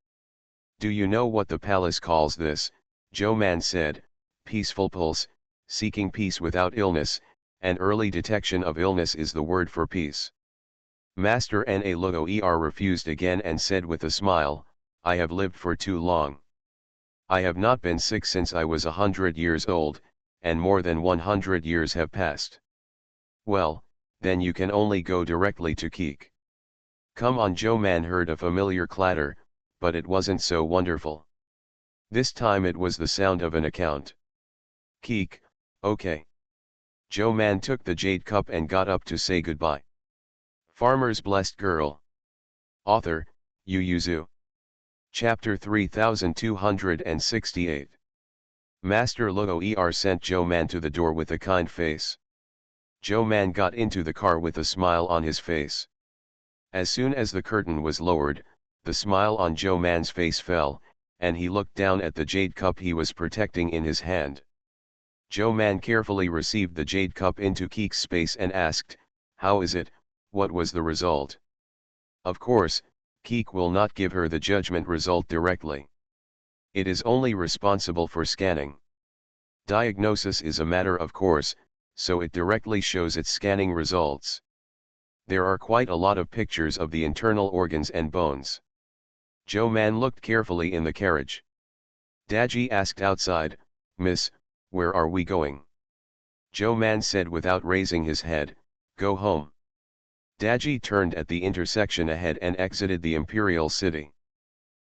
Do you know what the palace calls this? Zhou Man said, peaceful pulse, seeking peace without illness, and early detection of illness is the word for peace. Master Na Luo Er refused again and said with a smile, I have lived for too long. I have not been sick since I was 100 years old, and more than 100 years have passed. Well, then you can only go directly to Keek. Come on. Zhou Man heard a familiar clatter, but it wasn't so wonderful. This time it was the sound of an account. Keek, okay. Zhou Man took the jade cup and got up to say goodbye. Farmer's Blessed Girl. Author, Yu Yuzu. Chapter 3268. Master Luo Er sent Zhou Man to the door with a kind face. Zhou Man got into the car with a smile on his face. As soon as the curtain was lowered, the smile on Zhou Man's face fell, and he looked down at the jade cup he was protecting in his hand. Zhou Man carefully received the jade cup into Keek's space and asked, how is it, what was the result? Of course, Keek will not give her the judgment result directly. It is only responsible for scanning. Diagnosis is a matter of course, so it directly shows its scanning results. There are quite a lot of pictures of the internal organs and bones. Zhou Man looked carefully in the carriage. Daji asked outside, Miss, where are we going? Zhou Man said without raising his head, go home. Daji turned at the intersection ahead and exited the imperial city.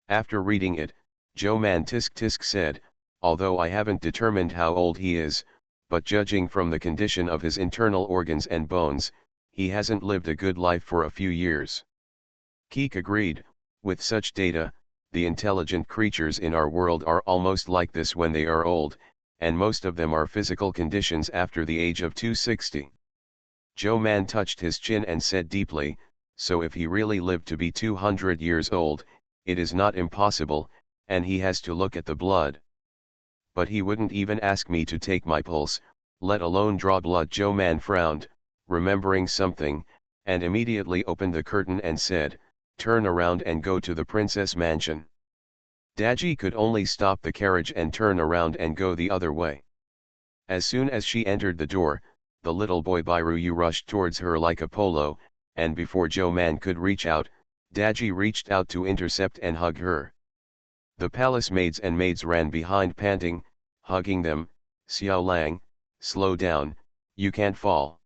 After reading it, Zhou Man tisk said, although I haven't determined how old he is, but judging from the condition of his internal organs and bones, he hasn't lived a good life for a few years. Keek agreed, with such data, the intelligent creatures in our world are almost like this when they are old, and most of them are physical conditions after the age of 260. Zhou Man touched his chin and said deeply, so if he really lived to be 200 years old, it is not impossible, and he has to look at the blood. But he wouldn't even ask me to take my pulse, let alone draw blood. Zhou Man frowned, remembering something, and immediately opened the curtain and said, turn around and go to the princess mansion. Daji could only stop the carriage and turn around and go the other way. As soon as she entered the door, the little boy Bairuyu rushed towards her like a polo, and before Zhou Man could reach out, Daji reached out to intercept and hug her. The palace maids and maids ran behind panting, hugging them, Xiao Lang, slow down, you can't fall.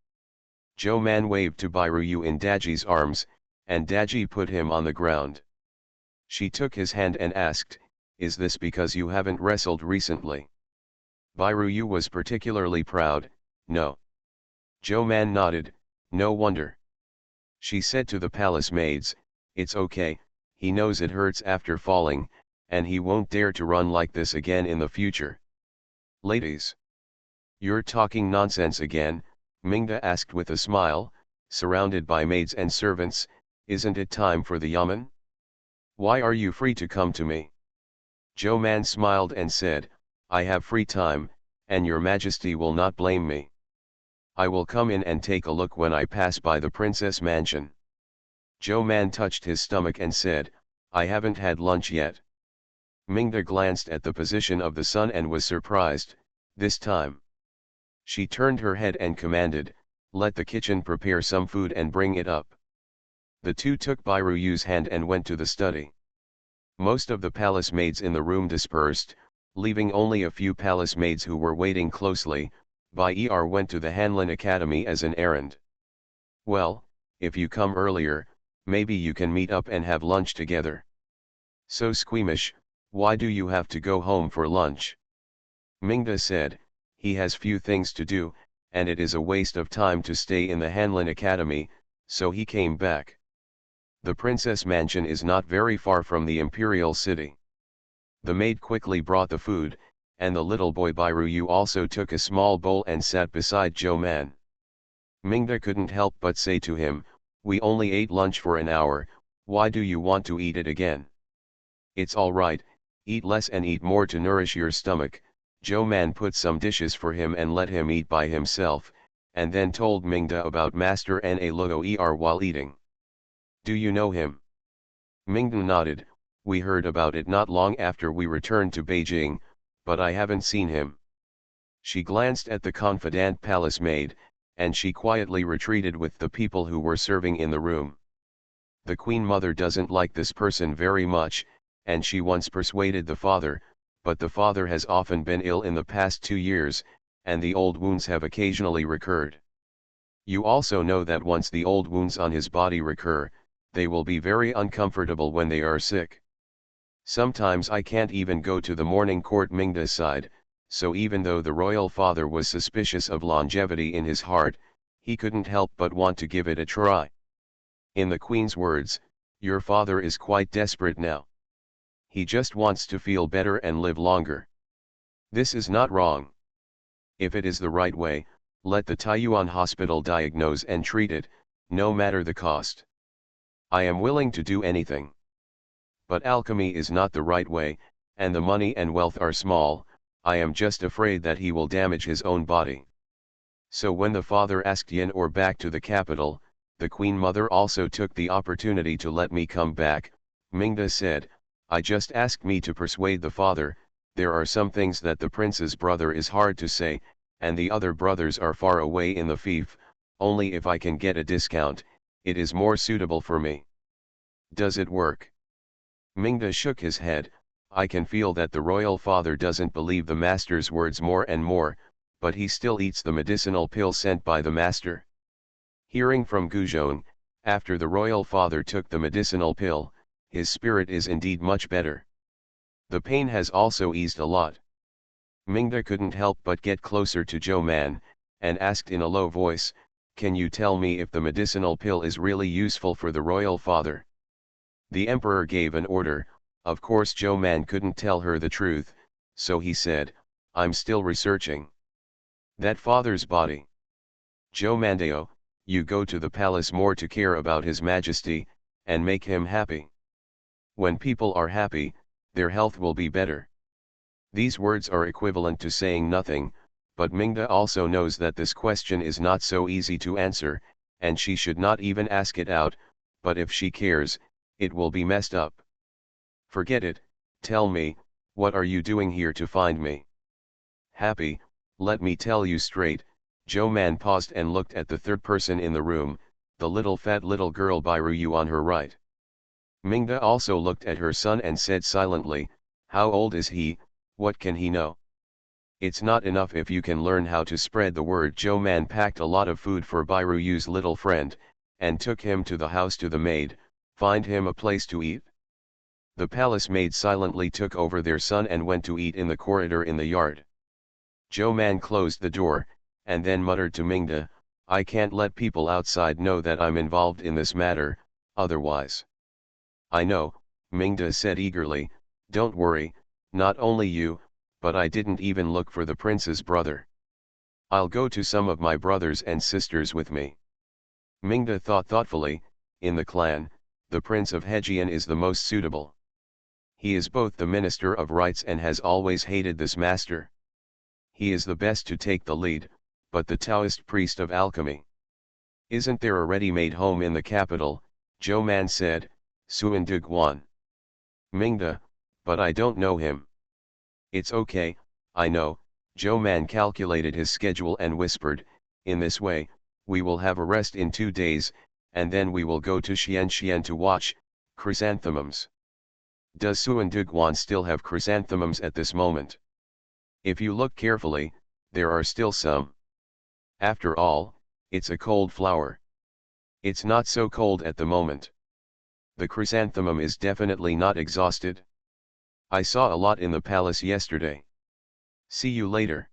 Zhou Man waved to Bairuyu in Daji's arms, and Daji put him on the ground. She took his hand and asked, is this because you haven't wrestled recently? Bairuyu was particularly proud, no. Zhou Man nodded, no wonder. She said to the palace maids, it's okay, he knows it hurts after falling, and he won't dare to run like this again in the future. Ladies. You're talking nonsense again, Mingda asked with a smile, surrounded by maids and servants, isn't it time for the yamen? Why are you free to come to me? Zhou Man smiled and said, I have free time, and your majesty will not blame me. I will come in and take a look when I pass by the princess mansion. Zhou Man touched his stomach and said, I haven't had lunch yet. Mingda glanced at the position of the sun and was surprised, this time. She turned her head and commanded, let the kitchen prepare some food and bring it up. The two took Bairuyu's hand and went to the study. Most of the palace maids in the room dispersed, leaving only a few palace maids who were waiting closely. Bai went to the Hanlin Academy as an errand. Well, if you come earlier, maybe you can meet up and have lunch together. So squeamish, Why do you have to go home for lunch? Mingda said, he has few things to do, and it is a waste of time to stay in the Hanlin Academy, so he came back. The princess mansion is not very far from the imperial city. The maid quickly brought the food, and the little boy Bairuyu also took a small bowl and sat beside Zhou Man. Mingda couldn't help but say to him, we only ate lunch for an hour, why do you want to eat it again? It's all right, eat less and eat more to nourish your stomach. Zhou Man put some dishes for him and let him eat by himself, and then told Mingda about Master Na Luo Er while eating. Do you know him? Mingda nodded, we heard about it not long after we returned to Beijing, but I haven't seen him. She glanced at the confidant palace maid, and she quietly retreated with the people who were serving in the room. The Queen Mother doesn't like this person very much, and she once persuaded the father, but the father has often been ill in the past 2 years, and the old wounds have occasionally recurred. You also know that once the old wounds on his body recur, they will be very uncomfortable when they are sick. Sometimes I can't even go to the morning court. Mingda sighed, so even though the royal father was suspicious of longevity in his heart, he couldn't help but want to give it a try. In the queen's words, your father is quite desperate now. He just wants to feel better and live longer. This is not wrong. If it is the right way, let the Taiyuan hospital diagnose and treat it, no matter the cost. I am willing to do anything. But alchemy is not the right way, and the money and wealth are small, I am just afraid that he will damage his own body. So when the father asked Yin or back to the capital, the Queen Mother also took the opportunity to let me come back. Mingda said, I just asked me to persuade the father, there are some things that the prince's brother is hard to say, and the other brothers are far away in the fief, only if I can get a discount, it is more suitable for me. Does it work? Mingda shook his head, I can feel that the royal father doesn't believe the master's words more and more, but he still eats the medicinal pill sent by the master. Hearing from Guzhong, after the royal father took the medicinal pill, his spirit is indeed much better. The pain has also eased a lot. Mingda couldn't help but get closer to Zhou Man, and asked in a low voice, can you tell me if the medicinal pill is really useful for the royal father? The emperor gave an order, of course Zhou Man couldn't tell her the truth, so he said, I'm still researching. That father's body. Zhou Mandao, you go to the palace more to care about his majesty, and make him happy. When people are happy, their health will be better. These words are equivalent to saying nothing, but Mingda also knows that this question is not so easy to answer, and she should not even ask it out, but if she cares, it will be messed up. Forget it, tell me, what are you doing here to find me? Happy, let me tell you straight. Zhou Man paused and looked at the third person in the room, the little fat little girl Bairuyu on her right. Mingda also looked at her son and said silently, how old is he, what can he know? It's not enough if you can learn how to spread the word. Zhou Man packed a lot of food for Bairuyu's little friend, and took him to the house to the maid, find him a place to eat. The palace maid silently took over their son and went to eat in the corridor in the yard. Zhou Man closed the door, and then muttered to Mingda, I can't let people outside know that I'm involved in this matter, otherwise. I know, Mingda said eagerly, don't worry, not only you, but I didn't even look for the prince's brother. I'll go to some of my brothers and sisters with me. Mingda thought thoughtfully, in the clan, the prince of Hejian is the most suitable. He is both the minister of rights and has always hated this master. He is the best to take the lead, but the Taoist priest of alchemy. Isn't there a ready-made home in the capital? Zhou Man said, Suan de Guan. Mingda, but I don't know him. It's okay, I know. Zhou Man calculated his schedule and whispered, in this way, we will have a rest in 2 days, and then we will go to Xianxian to watch chrysanthemums. Does Suan de Guan still have chrysanthemums at this moment? If you look carefully, there are still some. After all, it's a cold flower. It's not so cold at the moment. The chrysanthemum is definitely not exhausted. I saw a lot in the palace yesterday. See you later.